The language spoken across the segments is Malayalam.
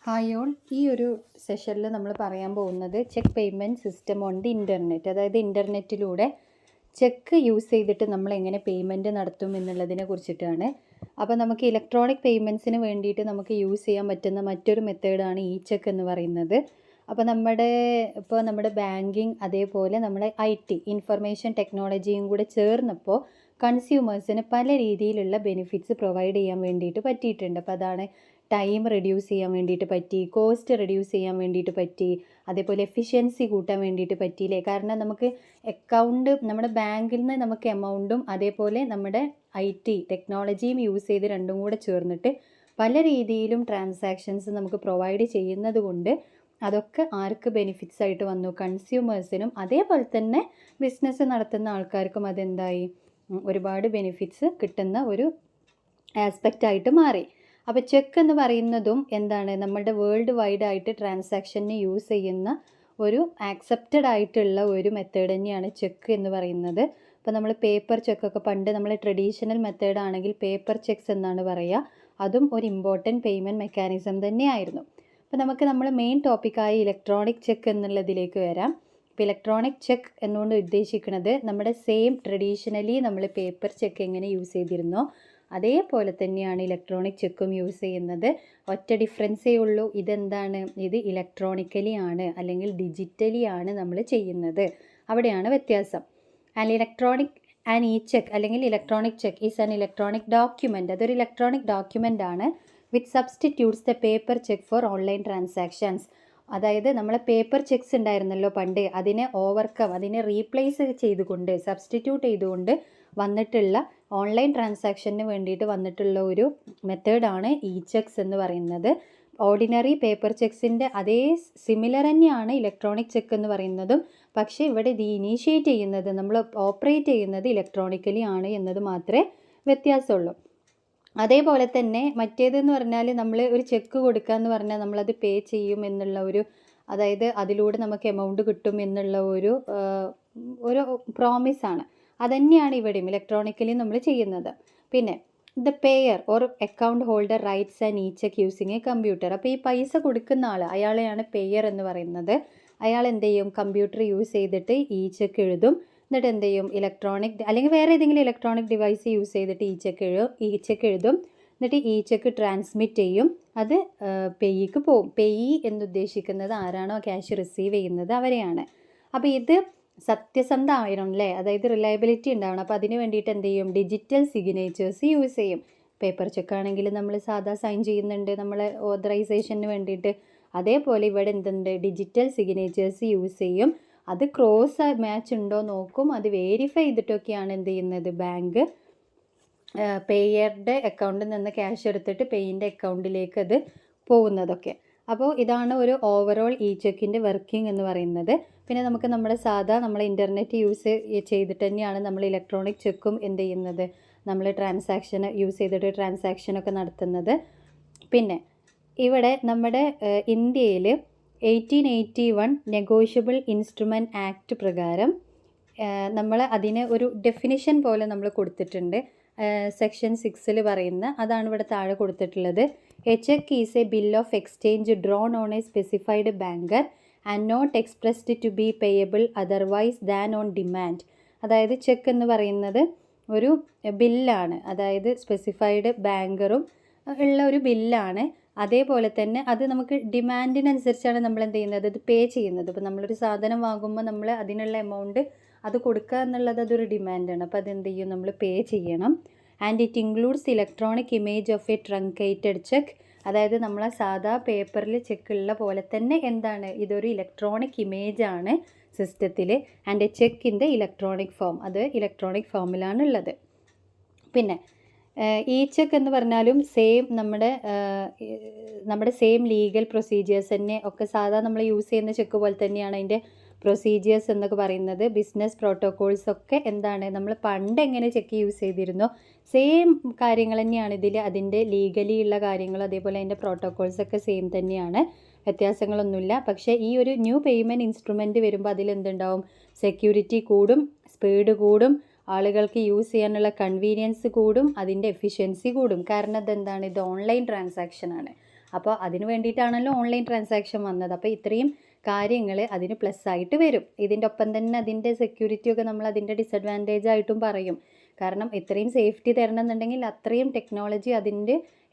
ഹായ് ഓൾ, ഈ ഒരു സെഷനിൽ നമ്മൾ പറയാൻ പോകുന്നത് check payment system on the internet. അതായത് ഇൻ്റർനെറ്റിലൂടെ ചെക്ക് യൂസ് ചെയ്തിട്ട് നമ്മൾ എങ്ങനെ പേയ്മെൻറ്റ് നടത്തും എന്നുള്ളതിനെ കുറിച്ചിട്ടാണ്. അപ്പോൾ നമുക്ക് ഇലക്ട്രോണിക് പേയ്മെൻറ്റ്സിന് വേണ്ടിയിട്ട് നമുക്ക് യൂസ് ചെയ്യാൻ പറ്റുന്ന മറ്റൊരു മെത്തേഡാണ് ഇ ചെക്ക് എന്ന് പറയുന്നത്. അപ്പോൾ നമ്മുടെ ബാങ്കിങ് അതേപോലെ നമ്മുടെ IT ഇൻഫർമേഷൻ ടെക്നോളജിയും കൂടെ ചേർന്നപ്പോൾ കൺസ്യൂമേഴ്സിന് പല രീതിയിലുള്ള ബെനിഫിറ്റ്സ് പ്രൊവൈഡ് ചെയ്യാൻ വേണ്ടിയിട്ട് പറ്റിയിട്ടുണ്ട്. അപ്പോൾ അതാണ് ടൈം റെഡ്യൂസ് ചെയ്യാൻ വേണ്ടിയിട്ട് പറ്റി, കോസ്റ്റ് റെഡ്യൂസ് ചെയ്യാൻ വേണ്ടിയിട്ട് പറ്റി, അതേപോലെ എഫിഷ്യൻസി കൂട്ടാൻ വേണ്ടിയിട്ട് പറ്റിയില്ലേ. കാരണം നമുക്ക് നമ്മുടെ ബാങ്കിൽ നിന്ന് നമുക്ക് എമൗണ്ടും അതേപോലെ നമ്മുടെ IT ടെക്നോളജിയും യൂസ് ചെയ്ത് രണ്ടും കൂടെ ചേർന്നിട്ട് പല രീതിയിലും ട്രാൻസാക്ഷൻസ് നമുക്ക് പ്രൊവൈഡ് ചെയ്യുന്നത് കൊണ്ട് അതൊക്കെ ആർക്ക് ബെനിഫിറ്റ്സ് ആയിട്ട് വന്നു? കൺസ്യൂമേഴ്സിനും അതേപോലെ തന്നെ ബിസിനസ് നടത്തുന്ന ആൾക്കാർക്കും അതെന്തായി ഒരുപാട് ബെനിഫിറ്റ്സ് കിട്ടുന്ന ഒരു ആസ്പെക്റ്റ് ആയിട്ട് മാറി. അപ്പോൾ ചെക്ക് എന്ന് പറയുന്നതും എന്താണ്, നമ്മുടെ വേൾഡ് വൈഡ് ആയിട്ട് ട്രാൻസാക്ഷന് യൂസ് ചെയ്യുന്ന ഒരു ആക്സെപ്റ്റഡ് ആയിട്ടുള്ള ഒരു മെത്തേഡ് തന്നെയാണ് ചെക്ക് എന്ന് പറയുന്നത്. അപ്പോൾ നമ്മൾ പേപ്പർ ചെക്കൊക്കെ പണ്ട് നമ്മൾ ട്രഡീഷണൽ മെത്തേഡ് ആണെങ്കിൽ പേപ്പർ ചെക്സ് എന്നാണ് പറയുക. അതും ഒരു ഇമ്പോർട്ടൻറ്റ് പേയ്മെൻറ്റ് മെക്കാനിസം തന്നെയായിരുന്നു. അപ്പോൾ നമ്മൾ മെയിൻ ടോപ്പിക്കായ ഇലക്ട്രോണിക് ചെക്ക് എന്നുള്ളതിലേക്ക് വരാം. ഇപ്പോൾ ഇലക്ട്രോണിക് ചെക്ക് എന്നുകൊണ്ട് ഉദ്ദേശിക്കുന്നത് നമ്മുടെ സെയിം ട്രഡീഷണലി നമ്മൾ പേപ്പർ ചെക്ക് എങ്ങനെ യൂസ് ചെയ്തിരുന്നോ അതേപോലെ തന്നെയാണ് ഇലക്ട്രോണിക് ചെക്കും യൂസ് ചെയ്യുന്നത്. ഒറ്റ ഡിഫറൻസേ ഉള്ളൂ, ഇതെന്താണ്, ഇത് ഇലക്ട്രോണിക്കലി ആണ് അല്ലെങ്കിൽ ഡിജിറ്റലി ആണ് നമ്മൾ ചെയ്യുന്നത്, അവിടെയാണ് വ്യത്യാസം. ആൻഡ് ഇ ചെക്ക് അല്ലെങ്കിൽ electronic cheque is an electronic document. അതൊരു ഇലക്ട്രോണിക് ഡോക്യുമെൻ്റ് ആണ് which substitutes the paper check for online transactions. അതായത് നമ്മളെ പേപ്പർ ചെക്സ് ഉണ്ടായിരുന്നല്ലോ പണ്ട്, അതിനെ റീപ്ലേസ് ചെയ്തുകൊണ്ട് സബ്സ്റ്റിറ്റ്യൂട്ട് ചെയ്തുകൊണ്ട് വന്നിട്ടുള്ള ഓൺലൈൻ ട്രാൻസാക്ഷന് വേണ്ടിയിട്ട് വന്നിട്ടുള്ള ഒരു മെത്തേഡാണ് ഇ ചെക്സ് എന്ന് പറയുന്നത്. ഓർഡിനറി പേപ്പർ ചെക്സിൻ്റെ അതേ സിമിലർ തന്നെയാണ് ഇലക്ട്രോണിക് ചെക്ക് എന്ന് പറയുന്നതും. പക്ഷേ ഇവിടെ ഇത് ഇനീഷ്യേറ്റ് ചെയ്യുന്നത്, നമ്മൾ ഓപ്പറേറ്റ് ചെയ്യുന്നത് ഇലക്ട്രോണിക്കലി ആണ് എന്നത് മാത്രമേ വ്യത്യാസമുള്ളൂ. അതേപോലെ തന്നെ മറ്റേതെന്ന് പറഞ്ഞാൽ നമ്മൾ ഒരു ചെക്ക് കൊടുക്കുക എന്ന് പറഞ്ഞാൽ നമ്മളത് പേ ചെയ്യും എന്നുള്ള അതായത് അതിലൂടെ നമുക്ക് എമൗണ്ട് കിട്ടും എന്നുള്ള ഒരു പ്രോമിസാണ്. അതുതന്നെയാണ് ഇവിടെയും ഇലക്ട്രോണിക്കലി നമ്മൾ ചെയ്യുന്നത്. പിന്നെ the payer or account holder rights and E check using A computer. അപ്പോൾ ഈ പൈസ കൊടുക്കുന്ന ആൾ, അയാളെയാണ് പേയർ എന്ന് പറയുന്നത്. അയാൾ എന്ത് ചെയ്യും, കമ്പ്യൂട്ടർ യൂസ് ചെയ്തിട്ട് ഇ ചെക്ക് എഴുതും. എന്നിട്ട് എന്ത് ചെയ്യും, ഇലക്ട്രോണിക് അല്ലെങ്കിൽ വേറെ ഏതെങ്കിലും ഇലക്ട്രോണിക് ഡിവൈസ് യൂസ് ചെയ്തിട്ട് ഇ ചെക്ക് എഴുതും. എന്നിട്ട് ഇ ചെക്ക് ട്രാൻസ്മിറ്റ് ചെയ്യും. അത് പേയിക്ക് പോവും. പേയി എന്നുദ്ദേശിക്കുന്നത് ആരാണോ ക്യാഷ് റിസീവ് ചെയ്യുന്നത് അവരെയാണ്. അപ്പോൾ ഇത് സത്യസന്ധ ആയിരം അല്ലേ, അതായത് റിലയബിലിറ്റി ഉണ്ടാവണം. അപ്പോൾ അതിന് വേണ്ടിയിട്ട് എന്ത് ചെയ്യും, ഡിജിറ്റൽ സിഗ്നേച്ചേഴ്സ് യൂസ് ചെയ്യും. പേപ്പർ ചെക്കാണെങ്കിൽ നമ്മൾ സാധാ സൈൻ ചെയ്യുന്നുണ്ട് നമ്മളെ ഓതറൈസേഷന് വേണ്ടിയിട്ട്. അതേപോലെ ഇവിടെ എന്തുണ്ട്, ഡിജിറ്റൽ സിഗ്നേച്ചേഴ്സ് യൂസ് ചെയ്യും. അത് ക്രോസ് മാച്ച് ഉണ്ടോ നോക്കും. അത് വെരിഫൈ ചെയ്തിട്ടൊക്കെയാണ് എന്ത് ചെയ്യുന്നത്, ബാങ്ക് പേയറുടെ അക്കൗണ്ടിൽ നിന്ന് ക്യാഷ് എടുത്തിട്ട് പേയിൻ്റെ അക്കൗണ്ടിലേക്ക് അത് പോകുന്നതൊക്കെ. അപ്പോൾ ഇതാണ് ഒരു ഓവറോൾ ഇ ചെക്കിൻ്റെ വർക്കിംഗ് എന്ന് പറയുന്നത്. പിന്നെ നമ്മളെ ഇൻ്റർനെറ്റ് യൂസ് ചെയ്തിട്ട് തന്നെയാണ് നമ്മൾ ഇലക്ട്രോണിക് ചെക്കും എന്ത് ചെയ്യുന്നത്, നമ്മൾ ട്രാൻസാക്ഷൻ യൂസ് ചെയ്തിട്ട് ട്രാൻസാക്ഷനൊക്കെ നടത്തുന്നത്. പിന്നെ ഇവിടെ നമ്മുടെ ഇന്ത്യയിൽ 1881 നെഗോഷ്യബിൾ ഇൻസ്ട്രുമെൻറ്റ് ആക്ട് പ്രകാരം നമ്മൾ അതിന് ഒരു ഡെഫിനിഷൻ പോലെ നമ്മൾ കൊടുത്തിട്ടുണ്ട്. സെക്ഷൻ 6 പറയുന്ന അതാണ് ഇവിടെ താഴെ കൊടുത്തിട്ടുള്ളത്. A cheque is a bill of exchange drawn on a specified banker and not expressed to be payable otherwise than on demand. അതായത് ചെക്ക് എന്ന് പറയുന്നത് ഒരു ബില്ലാണ്, അതായത് സ്പെസിഫൈഡ് ബാങ്കറും ഉള്ള ഒരു ബില്ലാണ്. അതേപോലെ തന്നെ അത് നമുക്ക് ഡിമാൻഡിനനുസരിച്ചാണ് നമ്മൾ എന്ത് ചെയ്യുന്നത്, അത് പേ ചെയ്യുന്നത്. ഇപ്പോൾ നമ്മളൊരു സാധനം വാങ്ങുമ്പോൾ നമ്മൾ അതിനുള്ള എമൗണ്ട് അത് കൊടുക്കുക എന്നുള്ളത് അതൊരു ഡിമാൻഡാണ്. അപ്പോൾ അതെന്ത് ചെയ്യും, നമ്മൾ പേ ചെയ്യണം. And it includes electronic image of A truncated check. അതായത് നമ്മളെ സാധാ പേപ്പറിൽ ചെക്ക് ഉള്ള പോലെ തന്നെ എന്താണ്, ഇതൊരു ഇലക്ട്രോണിക് ഇമേജ് ആണ് സിസ്റ്റത്തിൽ. And a cheque in the electronic form, അത് ഇലക്ട്രോണിക് ഫോമിലാണ് ഉള്ളത്. പിന്നെ ഇ ചെക്ക് എന്ന് പറഞ്ഞാലും നമ്മുടെ സെയിം ലീഗൽ പ്രൊസീജിയേഴ്സ് തന്നെ ഒക്കെ സാധാരണ നമ്മൾ യൂസ് ചെയ്യുന്ന ചെക്ക് പോലെ തന്നെയാണ് അതിൻ്റെ പ്രൊസീജിയേഴ്സ് എന്നൊക്കെ പറയുന്നത്. ബിസിനസ് പ്രോട്ടോക്കോൾസ് ഒക്കെ എന്താണ്, നമ്മൾ പണ്ട് എങ്ങനെ ചെക്ക് യൂസ് ചെയ്തിരുന്നോ സെയിം കാര്യങ്ങൾ തന്നെയാണ് ഇതിൽ. അതിൻ്റെ ലീഗലി ഉള്ള കാര്യങ്ങൾ അതേപോലെ അതിൻ്റെ പ്രോട്ടോക്കോൾസൊക്കെ സെയിം തന്നെയാണ്, വ്യത്യാസങ്ങളൊന്നുമില്ല. പക്ഷേ ഈ ഒരു ന്യൂ പേയ്മെൻറ്റ് ഇൻസ്ട്രുമെൻറ്റ് വരുമ്പോൾ അതിലെന്തുണ്ടാവും, സെക്യൂരിറ്റി കൂടും, സ്പീഡ് കൂടും, ആളുകൾക്ക് യൂസ് ചെയ്യാനുള്ള കൺവീനിയൻസ് കൂടും, അതിൻ്റെ എഫിഷ്യൻസി കൂടും. കാരണം അതെന്താണ്, ഇത് ഓൺലൈൻ ട്രാൻസാക്ഷൻ ആണ്. അപ്പോൾ അതിന് വേണ്ടിയിട്ടാണല്ലോ ഓൺലൈൻ ട്രാൻസാക്ഷൻ വന്നത്. അപ്പോൾ ഇത്രയും കാര്യങ്ങൾ അതിന് പ്ലസ് ആയിട്ട് വരും. ഇതിൻ്റെ ഒപ്പം തന്നെ അതിൻ്റെ സെക്യൂരിറ്റിയൊക്കെ നമ്മൾ അതിൻ്റെ ഡിസഡ്വാൻറ്റേജ് ആയിട്ടും പറയും. കാരണം ഇത്രയും സേഫ്റ്റി തരണം എന്നുണ്ടെങ്കിൽ അത്രയും ടെക്നോളജി അതിൻ്റെ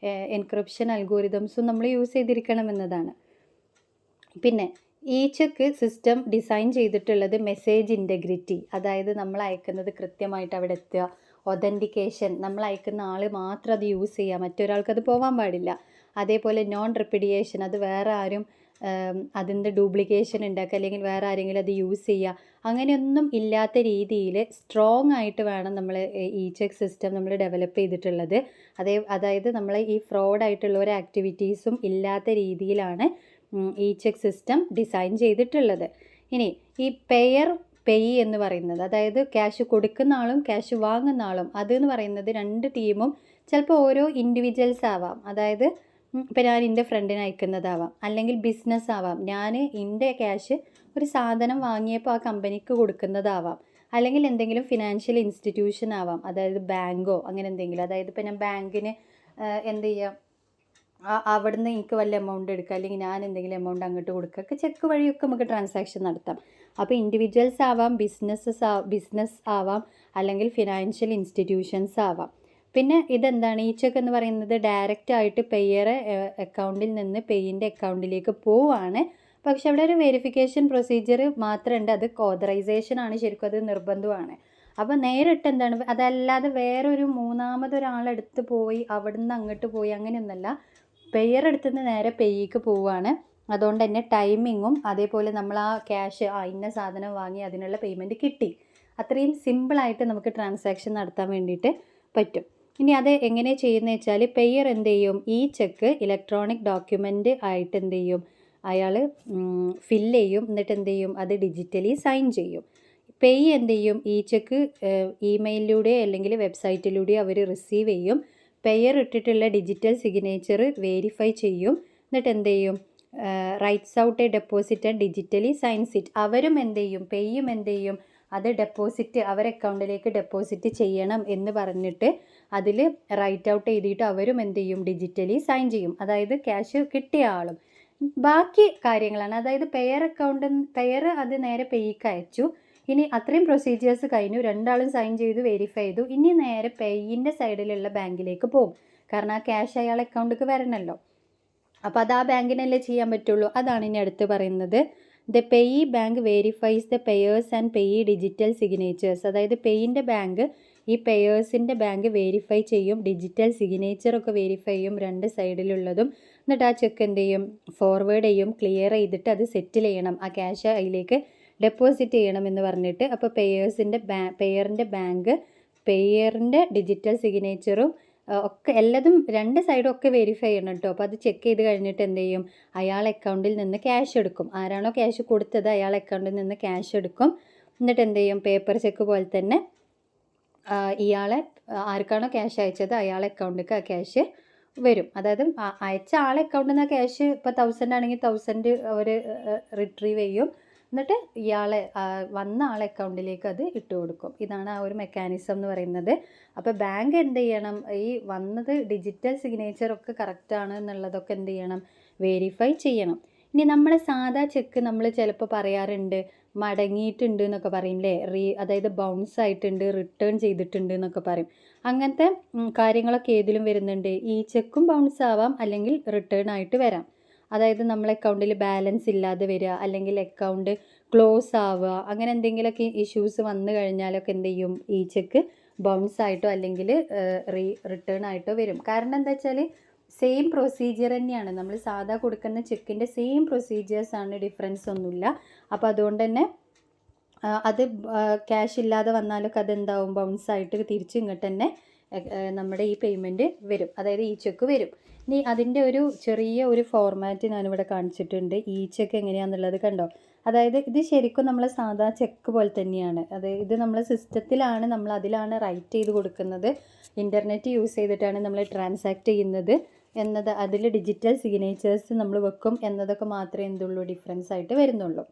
എൻക്രിപ്ഷൻ അൽഗോരിതംസും നമ്മൾ യൂസ് ചെയ്തിരിക്കണം എന്നതാണ്. പിന്നെ ഈ ചെക്ക് സിസ്റ്റം ഡിസൈൻ ചെയ്തിട്ടുള്ളത് മെസ്സേജ് ഇൻറ്റഗ്രിറ്റി, അതായത് നമ്മൾ അയക്കുന്നത് കൃത്യമായിട്ട് അവിടെ എത്തുക, ഒതൻറ്റിക്കേഷൻ, നമ്മൾ അയക്കുന്ന ആൾ മാത്രം അത് യൂസ് ചെയ്യുക, മറ്റൊരാൾക്ക് അത് പോകാൻ പാടില്ല. അതേപോലെ നോൺ റിപ്പിഡിയേഷൻ, അത് വേറെ ആരും അതിൻ്റെ ഡ്യൂപ്ലിക്കേഷൻ ഉണ്ടാക്കുക അല്ലെങ്കിൽ വേറെ ആരെങ്കിലും അത് യൂസ് ചെയ്യുക, അങ്ങനെയൊന്നും ഇല്ലാത്ത രീതിയിൽ സ്ട്രോങ് ആയിട്ട് വേണം നമ്മൾ ഈ ചെക്ക് സിസ്റ്റം നമ്മൾ ഡെവലപ്പ് ചെയ്തിട്ടുള്ളത്. അതായത് നമ്മൾ ഈ ഫ്രോഡായിട്ടുള്ള ഒരു ആക്ടിവിറ്റീസും ഇല്ലാത്ത രീതിയിലാണ് ഈ ചെക്ക് സിസ്റ്റം ഡിസൈൻ ചെയ്തിട്ടുള്ളത്. ഇനി ഈ പേയി എന്ന് പറയുന്നത്, അതായത് ക്യാഷ് കൊടുക്കുന്ന ആളും ക്യാഷ് വാങ്ങുന്ന ആളും, അതെന്ന് പറയുന്നത് രണ്ട് ടീമും ചിലപ്പോൾ ഓരോ ഇൻഡിവിജ്വൽസ് ആവാം. അതായത് ഇപ്പം ഞാൻ എൻ്റെ ഫ്രണ്ടിന് അയക്കുന്നതാവാം, അല്ലെങ്കിൽ ബിസിനസ് ആവാം, ഞാൻ എൻ്റെ ക്യാഷ് ഒരു സാധനം വാങ്ങിയപ്പോൾ ആ കമ്പനിക്ക് കൊടുക്കുന്നതാവാം, അല്ലെങ്കിൽ എന്തെങ്കിലും ഫിനാൻഷ്യൽ ഇൻസ്റ്റിറ്റ്യൂഷൻ ആവാം, അതായത് ബാങ്കോ അങ്ങനെ എന്തെങ്കിലും. അതായത് ഇപ്പം ഞാൻ ബാങ്കിന് എന്ത് ചെയ്യാം, അവിടുന്ന് എനിക്ക് വല്ല എമൗണ്ട് എടുക്കുക, അല്ലെങ്കിൽ ഞാൻ എന്തെങ്കിലും എമൗണ്ട് അങ്ങോട്ട് കൊടുക്കുക, ഒക്കെ ചെക്ക് വഴിയൊക്കെ നമുക്ക് ട്രാൻസാക്ഷൻ നടത്താം. അപ്പോൾ ഇൻഡിവിജ്വൽസ് ആവാം, ബിസിനസ് ആവാം, അല്ലെങ്കിൽ ഫിനാൻഷ്യൽ ഇൻസ്റ്റിറ്റ്യൂഷൻസ് ആവാം. പിന്നെ ഇതെന്താണ്, ഈ ചെക്ക് എന്ന് പറയുന്നത് ഡയറക്റ്റ് ആയിട്ട് പെയ്യറെ അക്കൗണ്ടിൽ നിന്ന് പെയ്യിൻ്റെ അക്കൗണ്ടിലേക്ക് പോവുകയാണ്. പക്ഷെ അവിടെ ഒരു വെരിഫിക്കേഷൻ പ്രൊസീജിയർ മാത്രമുണ്ട്, അത് ഓതറൈസേഷൻ ആണ്, ശരിക്കും അത് നിർബന്ധമാണ്. അപ്പോൾ നേരിട്ട് എന്താണ്, അതല്ലാതെ വേറൊരു മൂന്നാമതൊരാളെടുത്ത് പോയി അവിടുന്ന് അങ്ങോട്ട് പോയി അങ്ങനെയൊന്നല്ല, പെയ്യറെടുത്തുനിന്ന് നേരെ പെയ്യിക്ക് പോവുകയാണ്. അതുകൊണ്ട് തന്നെ ടൈമിങ്ങും അതേപോലെ നമ്മൾ ആ ക്യാഷ് ഇന്ന സാധനം വാങ്ങി അതിനുള്ള പേയ്മെൻറ്റ് കിട്ടി, അത്രയും സിമ്പിളായിട്ട് നമുക്ക് ട്രാൻസാക്ഷൻ നടത്താൻ വേണ്ടിയിട്ട് പറ്റും. ഇനി അത് എങ്ങനെ ചെയ്യുന്നത് വെച്ചാൽ, പെയ്യർ എന്ത് ചെയ്യും, ഈ ചെക്ക് ഇലക്ട്രോണിക് ഡോക്യുമെൻ്റ് ആയിട്ട് എന്ത് ചെയ്യും, അയാൾ ഫില്ല് ചെയ്യും, എന്നിട്ട് എന്ത് ചെയ്യും, അത് ഡിജിറ്റലി സൈൻ ചെയ്യും. പെയ് എന്ത് ചെയ്യും, ഈ ചെക്ക് ഇമെയിലിലൂടെ അല്ലെങ്കിൽ വെബ്സൈറ്റിലൂടെ അവർ റിസീവ് ചെയ്യും. പെയർ ഇട്ടിട്ടുള്ള ഡിജിറ്റൽ സിഗ്നേച്ചർ വെരിഫൈ ചെയ്യും, എന്നിട്ട് എന്ത് ചെയ്യും, writes out a deposit and digitally signs it. അവരും എന്ത് ചെയ്യും, പെയ്യും എന്ത് ചെയ്യും, അത് ഡെപ്പോസിറ്റ് അവരുടെ അക്കൗണ്ടിലേക്ക് ഡെപ്പോസിറ്റ് ചെയ്യണം എന്ന് പറഞ്ഞിട്ട് അതിൽ റൈറ്റ് ഔട്ട് ചെയ്തിട്ട് അവരും എന്ത് ചെയ്യും, ഡിജിറ്റലി സൈൻ ചെയ്യും. അതായത് ക്യാഷ് കിട്ടിയ ആളും. ബാക്കി കാര്യങ്ങളാണ്, അതായത് പെയർ അത് നേരെ പെയ്ക്ക് അയച്ചു. ഇനി അത്രയും പ്രൊസീജിയേഴ്സ് കഴിഞ്ഞു, രണ്ടാളും സൈൻ ചെയ്തു, വെരിഫൈ ചെയ്തു. ഇനി നേരെ പെയ്യിൻ്റെ സൈഡിലുള്ള ബാങ്കിലേക്ക് പോകും, കാരണം ആ ക്യാഷ് അയാൾ അക്കൗണ്ടിലേക്ക് വരണമല്ലോ. അപ്പോൾ അത് ആ ബാങ്കിനല്ലേ ചെയ്യാൻ പറ്റുള്ളൂ. അതാണ് ഇനി അടുത്ത് പറയുന്നത്, the payee bank verifies the payer's and payee digital signatures. അതായത് പെയ്യിൻ്റെ ബാങ്ക് ഈ പെയേഴ്സിൻ്റെ ബാങ്ക് വെരിഫൈ ചെയ്യും, ഡിജിറ്റൽ സിഗ്നേച്ചറൊക്കെ വെരിഫൈ ചെയ്യും, രണ്ട് സൈഡിലുള്ളതും. എന്നിട്ട് ആ ചെക്ക് എന്ത് ചെയ്യും, ഫോർവേഡ് ചെയ്യും, ക്ലിയർ ചെയ്തിട്ട് അത് സെറ്റിൽ ചെയ്യണം, ആ ക്യാഷ് അതിലേക്ക് ഡെപ്പോസിറ്റ് ചെയ്യണം എന്ന് പറഞ്ഞിട്ട്. അപ്പോൾ പെയറിൻ്റെ ബാങ്ക് പെയറിൻ്റെ ഡിജിറ്റൽ സിഗ്നേച്ചറും ഒക്കെ എല്ലാതും രണ്ട് സൈഡും ഒക്കെ വെരിഫൈ ചെയ്യണം കേട്ടോ. അപ്പോൾ അത് ചെക്ക് ചെയ്ത് കഴിഞ്ഞിട്ട് എന്ത് ചെയ്യും, അയാൾ അക്കൗണ്ടിൽ നിന്ന് ക്യാഷ് എടുക്കും, ആരാണോ ക്യാഷ് കൊടുത്തത് അയാൾ അക്കൗണ്ടിൽ നിന്ന് ക്യാഷ് എടുക്കും. എന്നിട്ട് എന്ത് ചെയ്യും, പേപ്പർ ചെക്ക് പോലെ തന്നെ ഇയാളെ ആർക്കാണോ ക്യാഷ് അയച്ചത് അയാളെ അക്കൗണ്ടിലേക്ക് ആ ക്യാഷ് വരും. അതായത് അയച്ച ആളെ അക്കൗണ്ടിൽ നിന്ന് ക്യാഷ് ഇപ്പോൾ 1000 ആണെങ്കിൽ 1000 അവർ റിട്രീവ് ചെയ്യും, എന്നിട്ട് ഇയാളെ വന്ന ആളെ അക്കൗണ്ടിലേക്ക് അത് ഇട്ട് കൊടുക്കും. ഇതാണ് ആ ഒരു മെക്കാനിസം എന്ന് പറയുന്നത്. അപ്പോൾ ബാങ്ക് എന്ത് ചെയ്യണം, ഈ വന്നത് ഡിജിറ്റൽ സിഗ്നേച്ചറൊക്കെ കറക്റ്റാണ് എന്നുള്ളതൊക്കെ എന്ത് ചെയ്യണം, വെരിഫൈ ചെയ്യണം. ഇനി നമ്മളെ സാധാ ചെക്ക് നമ്മൾ ചിലപ്പോൾ പറയാറുണ്ട് മടങ്ങിയിട്ടുണ്ട് എന്നൊക്കെ പറയില്ലേ, അതായത് ബൗൺസ് ആയിട്ടുണ്ട്, റിട്ടേൺ ചെയ്തിട്ടുണ്ട് എന്നൊക്കെ പറയും. അങ്ങനത്തെ കാര്യങ്ങളൊക്കെ ഏതിലും വരുന്നുണ്ട്. ഈ ചെക്കും ബൗൺസ് ആവാം, അല്ലെങ്കിൽ റിട്ടേൺ ആയിട്ട് വരാം. അതായത് നമ്മളെ അക്കൗണ്ടിൽ ബാലൻസ് ഇല്ലാതെ വരിക, അല്ലെങ്കിൽ അക്കൗണ്ട് ക്ലോസ് ആവുക, അങ്ങനെ എന്തെങ്കിലുമൊക്കെ ഇഷ്യൂസ് വന്നു കഴിഞ്ഞാലൊക്കെ എന്ത് ചെയ്യും, ഈ ചെക്ക് ബൗൺസ് ആയിട്ടോ അല്ലെങ്കിൽ റിട്ടേൺ ആയിട്ടോ വരും. കാരണം എന്താ വെച്ചാൽ സെയിം പ്രൊസീജിയർ തന്നെയാണ്, നമ്മൾ സാധാ കൊടുക്കുന്ന ചെക്കിൻ്റെ സെയിം പ്രൊസീജിയേഴ്സാണ്, ഡിഫറൻസ് ഒന്നുമില്ല. അപ്പോൾ അതുകൊണ്ട് തന്നെ അത് ക്യാഷ് ഇല്ലാതെ വന്നാലൊക്കെ അതെന്താവും, ബൗൺസ് ആയിട്ട് തിരിച്ച് ഇങ്ങോട്ട് തന്നെ നമ്മുടെ ഈ പേയ്മെൻറ്റ് വരും, അതായത് ഈ ചെക്ക് വരും. ഇനി അതിൻ്റെ ഒരു ചെറിയ ഒരു ഫോർമാറ്റ് ഞാനിവിടെ കാണിച്ചിട്ടുണ്ട്, ഈ ചെക്ക് എങ്ങനെയാണെന്നുള്ളത് കണ്ടോ. അതായത് ഇത് ശരിക്കും നമ്മൾ സാധാ ചെക്ക് പോലെ തന്നെയാണ്, ഇത് നമ്മൾ സിസ്റ്റത്തിലാണ്, നമ്മൾ അതിലാണ് റൈറ്റ് ചെയ്ത് കൊടുക്കുന്നത്, ഇൻ്റർനെറ്റ് യൂസ് ചെയ്തിട്ടാണ് നമ്മൾ ട്രാൻസാക്റ്റ് ചെയ്യുന്നത് എന്നത്, അതിൽ ഡിജിറ്റൽ സിഗ്നേച്ചേഴ്സ് നമ്മൾ വെക്കും എന്നതൊക്കെ മാത്രമേ എന്തുള്ളൂ ഡിഫറൻസ് ആയിട്ട് വരുന്നുള്ളൂ.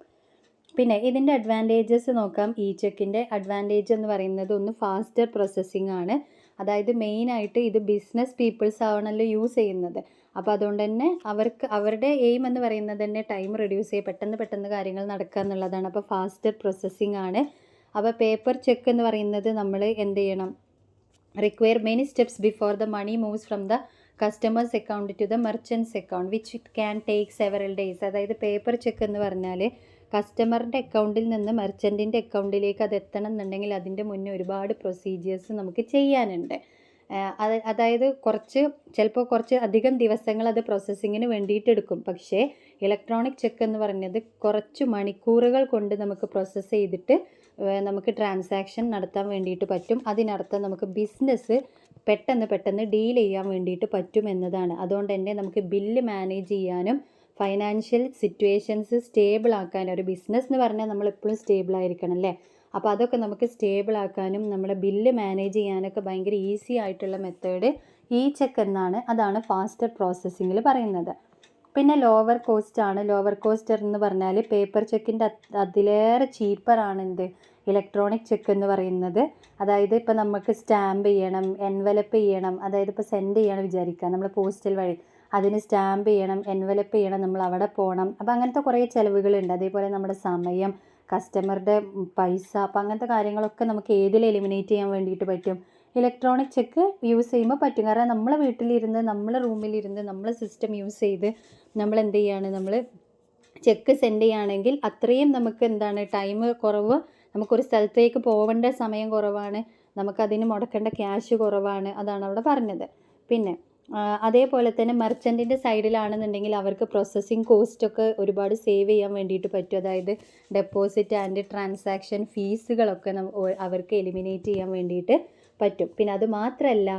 പിന്നെ ഇതിൻ്റെ അഡ്വാൻറ്റേജസ് നോക്കാം. ഇ ചെക്കിൻ്റെ അഡ്വാൻറ്റേജ് എന്ന് പറയുന്നത് ഒന്ന് ഫാസ്റ്റർ പ്രോസസ്സിംഗ് ആണ്. അതായത് മെയിനായിട്ട് ഇത് ബിസിനസ് പീപ്പിൾസ് ആവണമല്ലോ യൂസ് ചെയ്യുന്നത്. അപ്പോൾ അതുകൊണ്ട് തന്നെ അവരുടെ എയിം എന്ന് പറയുന്നത് തന്നെ ടൈം റെഡ്യൂസ് ചെയ്യുക, പെട്ടെന്ന് കാര്യങ്ങൾ നടക്കുക എന്നുള്ളതാണ്. അപ്പോൾ ഫാസ്റ്റർ പ്രോസസ്സിംഗ് ആണ്. അപ്പോൾ പേപ്പർ ചെക്ക് എന്ന് പറയുന്നത് നമ്മൾ എന്ത് ചെയ്യണം, require many steps before the money moves from the customer's account to the merchant's account which it can take several days. അതായത് പേപ്പർ ചെക്ക് എന്ന് പറഞ്ഞാൽ കസ്റ്റമറിൻ്റെ അക്കൗണ്ടിൽ നിന്ന് മെർച്ചൻറ്റിൻ്റെ അക്കൗണ്ടിലേക്ക് അത് എത്തണം എന്നുണ്ടെങ്കിൽ അതിൻ്റെ മുന്നേ ഒരുപാട് പ്രൊസീജിയേഴ്സ് നമുക്ക് ചെയ്യാനുണ്ട്. അതായത് ചിലപ്പോൾ കുറച്ച് അധികം ദിവസങ്ങൾ അത് പ്രോസസ്സിങ്ങിന് വേണ്ടിയിട്ട് എടുക്കും. പക്ഷേ ഇലക്ട്രോണിക് ചെക്ക് എന്ന് പറഞ്ഞത് കുറച്ച് മണിക്കൂറുകൾ കൊണ്ട് നമുക്ക് പ്രോസസ്സ് ചെയ്തിട്ട് നമുക്ക് ട്രാൻസാക്ഷൻ നടത്താൻ വേണ്ടിയിട്ട് പറ്റും. അതിനർത്ഥം നമുക്ക് ബിസിനസ് പെട്ടെന്ന് ഡീൽ ചെയ്യാൻ വേണ്ടിയിട്ട് പറ്റും എന്നതാണ്. അതുകൊണ്ട് തന്നെ നമുക്ക് ബില്ല് മാനേജ് ചെയ്യാനും ഫൈനാൻഷ്യൽ സിറ്റുവേഷൻസ് സ്റ്റേബിൾ ആക്കാനും, ഒരു ബിസിനസ് എന്ന് പറഞ്ഞാൽ നമ്മൾ എപ്പോഴും സ്റ്റേബിൾ ആയിരിക്കണം അല്ലേ. അപ്പോൾ അതൊക്കെ നമുക്ക് സ്റ്റേബിൾ ആക്കാനും നമ്മുടെ ബില്ല് മാനേജ് ചെയ്യാനൊക്കെ ഭയങ്കര ഈസി ആയിട്ടുള്ള മെത്തേഡ് ഇ ചെക്ക് എന്നാണ്. അതാണ് ഫാസ്റ്റർ പ്രോസസ്സിങ്ങിൽ പറയുന്നത്. പിന്നെ ലോവർ കോസ്റ്റ് ആണ്. ലോവർ കോസ്റ്റ് എന്ന് പറഞ്ഞാൽ പേപ്പർ ചെക്കിൻ്റെ അതിലേറെ ചീപ്പറാണ് ഇലക്ട്രോണിക് ചെക്ക് എന്ന് പറയുന്നത്. അതായത് ഇപ്പോൾ നമുക്ക് സ്റ്റാമ്പ് ചെയ്യണം, എൻവലപ്പ് ചെയ്യണം, അതായത് ഇപ്പോൾ സെൻഡ് ചെയ്യണം വിചാരിക്കുക നമ്മൾ പോസ്റ്റൽ വഴി, അതിന് സ്റ്റാമ്പ് ചെയ്യണം, എൻവലപ്പ് ചെയ്യണം, നമ്മൾ അവിടെ പോകണം. അപ്പോൾ അങ്ങനത്തെ കുറേ ചിലവുകളുണ്ട്. അതേപോലെ നമ്മുടെ സമയം, കസ്റ്റമറുടെ പൈസ, അപ്പോൾ അങ്ങനത്തെ കാര്യങ്ങളൊക്കെ നമുക്ക് ഏതിൽ എലിമിനേറ്റ് ചെയ്യാൻ വേണ്ടിയിട്ട് പറ്റും, ഇലക്ട്രോണിക് ചെക്ക് യൂസ് ചെയ്യുമ്പോൾ പറ്റും. കാരണം നമ്മളെ വീട്ടിലിരുന്ന്, നമ്മളെ റൂമിലിരുന്ന്, നമ്മളെ സിസ്റ്റം യൂസ് ചെയ്ത് നമ്മൾ എന്ത് ചെയ്യാണ്, നമ്മൾ ചെക്ക് സെൻഡ് ചെയ്യുകയാണെങ്കിൽ അത്രയും നമുക്ക് എന്താണ് ടൈം കുറവ്, നമുക്കൊരു സ്ഥലത്തേക്ക് പോകേണ്ട സമയം കുറവാണ്, നമുക്കതിന് മുടക്കേണ്ട ക്യാഷ് കുറവാണ്. അതാണ് അവിടെ പറഞ്ഞത്. പിന്നെ അതേപോലെ തന്നെ മെർച്ചൻറ്റിൻ്റെ സൈഡിലാണെന്നുണ്ടെങ്കിൽ അവർക്ക് പ്രോസസ്സിങ് കോസ്റ്റൊക്കെ ഒരുപാട് സേവ് ചെയ്യാൻ വേണ്ടിയിട്ട് പറ്റും. അതായത് ഡെപ്പോസിറ്റ് ആൻഡ് ട്രാൻസാക്ഷൻ ഫീസുകളൊക്കെ അവർക്ക് എലിമിനേറ്റ് ചെയ്യാൻ വേണ്ടിയിട്ട് പറ്റും. പിന്നെ അത് മാത്രമല്ല,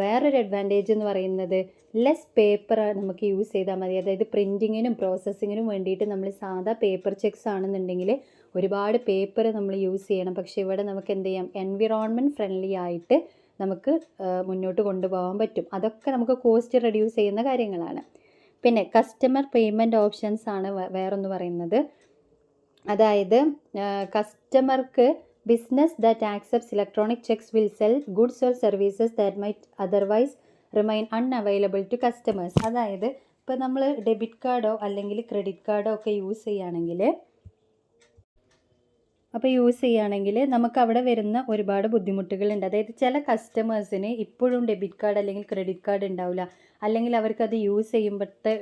വേറൊരു അഡ്വാൻറ്റേജ് എന്ന് പറയുന്നത് ലെസ് പേപ്പർ നമുക്ക് യൂസ് ചെയ്താൽ മതി. അതായത് പ്രിൻറ്റിങ്ങിനും പ്രോസസ്സിങ്ങിനും വേണ്ടിയിട്ട് നമ്മൾ സാധാ പേപ്പർ ചെക്സ് ആണെന്നുണ്ടെങ്കിൽ ഒരുപാട് പേപ്പർ നമ്മൾ യൂസ് ചെയ്യണം. പക്ഷേ ഇവിടെ നമുക്ക് എന്ത് ചെയ്യാം, എൻവിറോൺമെൻറ്റ് ഫ്രണ്ട്ലി ആയിട്ട് നമുക്ക് മുന്നോട്ട് കൊണ്ടുപോകാൻ പറ്റും. അതൊക്കെ നമുക്ക് കോസ്റ്റ് റെഡ്യൂസ് ചെയ്യുന്ന കാര്യങ്ങളാണ്. പിന്നെ കസ്റ്റമർ പേയ്മെൻറ്റ് ഓപ്ഷൻസ് ആണ് വേറൊന്ന് പറയുന്നത്. അതായത് കസ്റ്റമർക്ക് business that accepts electronic cheques will sell goods or services that might otherwise remain unavailable to customers. അതായത് ഇപ്പോൾ നമ്മൾ ഡെബിറ്റ് കാർഡോ അല്ലെങ്കിൽ ക്രെഡിറ്റ് കാർഡോ ഒക്കെ യൂസ് ചെയ്യുകയാണെങ്കിൽ നമുക്ക് അവിടെ വരുന്ന ഒരുപാട് ബുദ്ധിമുട്ടുകളുണ്ട്. അതായത് ചില കസ്റ്റമേഴ്സിന് ഇപ്പോഴും ഡെബിറ്റ് കാർഡ് അല്ലെങ്കിൽ ക്രെഡിറ്റ് കാർഡ് ഉണ്ടാവില്ല, അല്ലെങ്കിൽ അവർക്കത് യൂസ്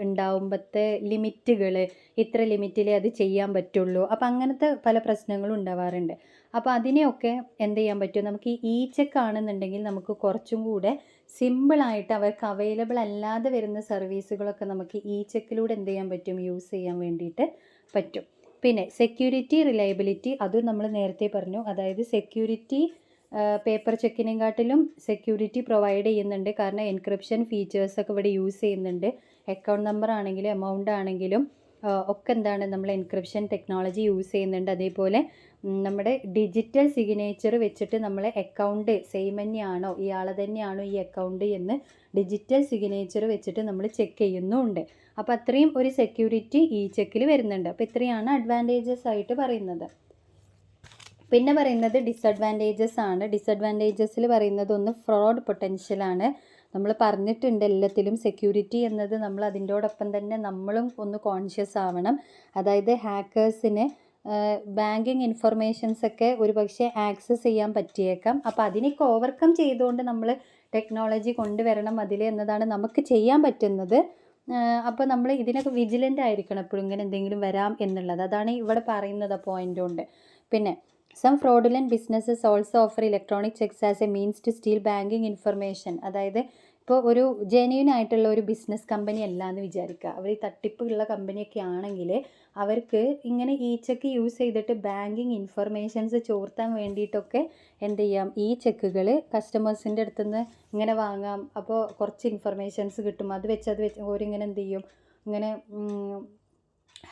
ഉണ്ടാവുമ്പോഴത്തെ ലിമിറ്റുകൾ, ഇത്ര ലിമിറ്റിലേ അത് ചെയ്യാൻ പറ്റുള്ളൂ. അപ്പോൾ അങ്ങനത്തെ പല പ്രശ്നങ്ങളും ഉണ്ടാവാറുണ്ട്. അപ്പോൾ അതിനെയൊക്കെ എന്ത് ചെയ്യാൻ പറ്റും, നമുക്ക് ഈ ചെക്ക് ആണെന്നുണ്ടെങ്കിൽ നമുക്ക് കുറച്ചും കൂടെ സിമ്പിളായിട്ട് അവർക്ക് അവൈലബിൾ അല്ലാതെ വരുന്ന സർവീസുകളൊക്കെ നമുക്ക് ഈ ചെക്കിലൂടെ എന്ത് ചെയ്യാൻ പറ്റും, യൂസ് ചെയ്യാൻ വേണ്ടിയിട്ട് പറ്റും. പിന്നെ സെക്യൂരിറ്റി, റിലയബിലിറ്റി, അതും നമ്മൾ നേരത്തെ പറഞ്ഞു. അതായത് സെക്യൂരിറ്റി പേപ്പർ ചെക്കിനെക്കാട്ടിലും സെക്യൂരിറ്റി പ്രൊവൈഡ് ചെയ്യുന്നുണ്ട്. കാരണം എൻക്രിപ്ഷൻ ഫീച്ചേഴ്സൊക്കെ ഇവിടെ യൂസ് ചെയ്യുന്നുണ്ട്. അക്കൗണ്ട് നമ്പർ ആണെങ്കിലും എമൗണ്ട് ആണെങ്കിലും ഒക്കെ എന്താണ്, നമ്മൾ എൻക്രിപ്ഷൻ ടെക്നോളജി യൂസ് ചെയ്യുന്നുണ്ട്. അതേപോലെ നമ്മുടെ ഡിജിറ്റൽ സിഗ്നേച്ചർ വെച്ചിട്ട് നമ്മളെ അക്കൗണ്ട് സെയിം തന്നെയാണോ, ഇയാളെ തന്നെയാണോ ഈ അക്കൗണ്ട് എന്ന് ഡിജിറ്റൽ സിഗ്നേച്ചർ വെച്ചിട്ട് നമ്മൾ ചെക്ക് ചെയ്യുന്നുമുണ്ട്. അപ്പോൾ അത്രയും ഒരു സെക്യൂരിറ്റി ഈ ചെക്കിൽ വരുന്നുണ്ട്. അപ്പോൾ ഇത്രയാണ് അഡ്വാൻറ്റേജസ് ആയിട്ട് പറയുന്നത്. പിന്നെ പറയുന്നത് ഡിസഡ്വാൻറ്റേജസ് ആണ്. ഡിസഡ്വാൻറ്റേജസിൽ പറയുന്നത് ഒന്ന് ഫ്രോഡ് പൊട്ടൻഷ്യലാണ്. നമ്മൾ പറഞ്ഞിട്ടുണ്ട് എല്ലാത്തിലും സെക്യൂരിറ്റി എന്നത് നമ്മൾ അതിൻ്റോടൊപ്പം തന്നെ നമ്മളും ഒന്ന് കോൺഷ്യസ് ആവണം. അതായത് ഹാക്കേഴ്സിന് ബാങ്കിങ് ഇൻഫർമേഷൻസൊക്കെ ഒരുപക്ഷെ ആക്സസ് ചെയ്യാൻ പറ്റിയേക്കാം. അപ്പോൾ അതിനൊക്കെ ഓവർകം ചെയ്തുകൊണ്ട് നമ്മൾ ടെക്നോളജി കൊണ്ടുവരണം അതിൽ എന്നതാണ് നമുക്ക് ചെയ്യാൻ പറ്റുന്നത്. അപ്പോൾ നമ്മൾ ഇതിനൊക്കെ വിജിലൻ്റ് ആയിരിക്കണം എപ്പോഴും, ഇങ്ങനെ എന്തെങ്കിലും വരാം എന്നുള്ളത്. അതാണ് ഇവിടെ പറയുന്നത് പോയിൻ്റ് കൊണ്ട്. പിന്നെ some fraudulent businesses also offer electronic cheques as a means to steal banking information. അതായത് ഇപ്പോൾ ഒരു ജെന്യൂൻ ആയിട്ടുള്ള ഒരു ബിസിനസ് കമ്പനി അല്ല എന്ന് വിചാരിക്കുക, അവർ ഈ തട്ടിപ്പുള്ള കമ്പനിയൊക്കെ ആണെങ്കിൽ അവർക്ക് ഇങ്ങനെ ഈ ചെക്ക് യൂസ് ചെയ്തിട്ട് ബാങ്കിങ് ഇൻഫർമേഷൻസ് ചോർത്താൻ വേണ്ടിയിട്ടൊക്കെ എന്ത് ചെയ്യാം, ഈ ചെക്കുകൾ കസ്റ്റമേഴ്സിൻ്റെ അടുത്തുനിന്ന് ഇങ്ങനെ വാങ്ങാം. അപ്പോൾ കുറച്ച് ഇൻഫർമേഷൻസ് കിട്ടും, അത് വെച്ച് ഓരിങ്ങനെ എന്ത് ചെയ്യും, ഇങ്ങനെ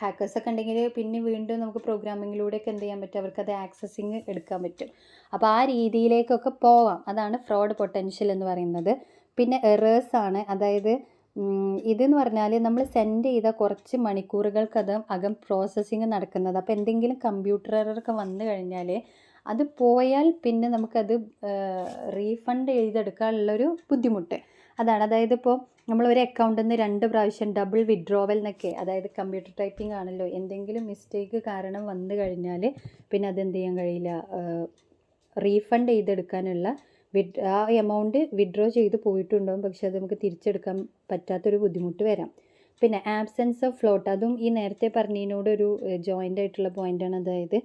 ഹാക്കേഴ്സൊക്കെ ഉണ്ടെങ്കിൽ പിന്നെ വീണ്ടും നമുക്ക് പ്രോഗ്രാമിങ്ങിലൂടെയൊക്കെ എന്ത് ചെയ്യാൻ പറ്റും, അവർക്കത് ആക്സസിങ് എടുക്കാൻ പറ്റും. അപ്പോൾ ആ രീതിയിലേക്കൊക്കെ പോവാം. അതാണ് ഫ്രോഡ് പൊട്ടൻഷ്യൽ എന്ന് പറയുന്നത്. പിന്നെ എറേഴ്സ് ആണ്. അതായത് ഇതെന്ന് പറഞ്ഞാൽ നമ്മൾ സെൻഡ് ചെയ്ത കുറച്ച് അകം പ്രോസസ്സിങ് നടക്കുന്നത്. അപ്പോൾ എന്തെങ്കിലും കമ്പ്യൂട്ടർ എററൊക്കെ വന്നു കഴിഞ്ഞാൽ അത് പോയാൽ പിന്നെ നമുക്കത് റീഫണ്ട് ചെയ്തെടുക്കാനുള്ളൊരു ബുദ്ധിമുട്ട് അതാണ്. അതായത് ഇപ്പോൾ നമ്മളൊരു അക്കൗണ്ടിൽ നിന്ന് 2 പ്രാവശ്യം ഡബിൾ വിഡ്രോവൽ എന്നൊക്കെ, അതായത് കമ്പ്യൂട്ടർ ടൈപ്പിംഗ് ആണല്ലോ, എന്തെങ്കിലും മിസ്റ്റേക്ക് കാരണം വന്നു കഴിഞ്ഞാൽ പിന്നെ അതെന്ത് ചെയ്യാൻ കഴിയില്ല, റീഫണ്ട് ചെയ്തെടുക്കാനുള്ള ആ എമൗണ്ട് വിഡ്രോ ചെയ്ത് പോയിട്ടുണ്ടാവും, പക്ഷെ അത് നമുക്ക് തിരിച്ചെടുക്കാൻ പറ്റാത്തൊരു ബുദ്ധിമുട്ട് വരാം. പിന്നെ ആബ്സെൻസ് ഓഫ് ഫ്ലോട്ട്, അതും ഈ നേരത്തെ പറഞ്ഞതിനോടൊരു ജോയിൻ്റ് ആയിട്ടുള്ള പോയിൻ്റാണ്. അതായത്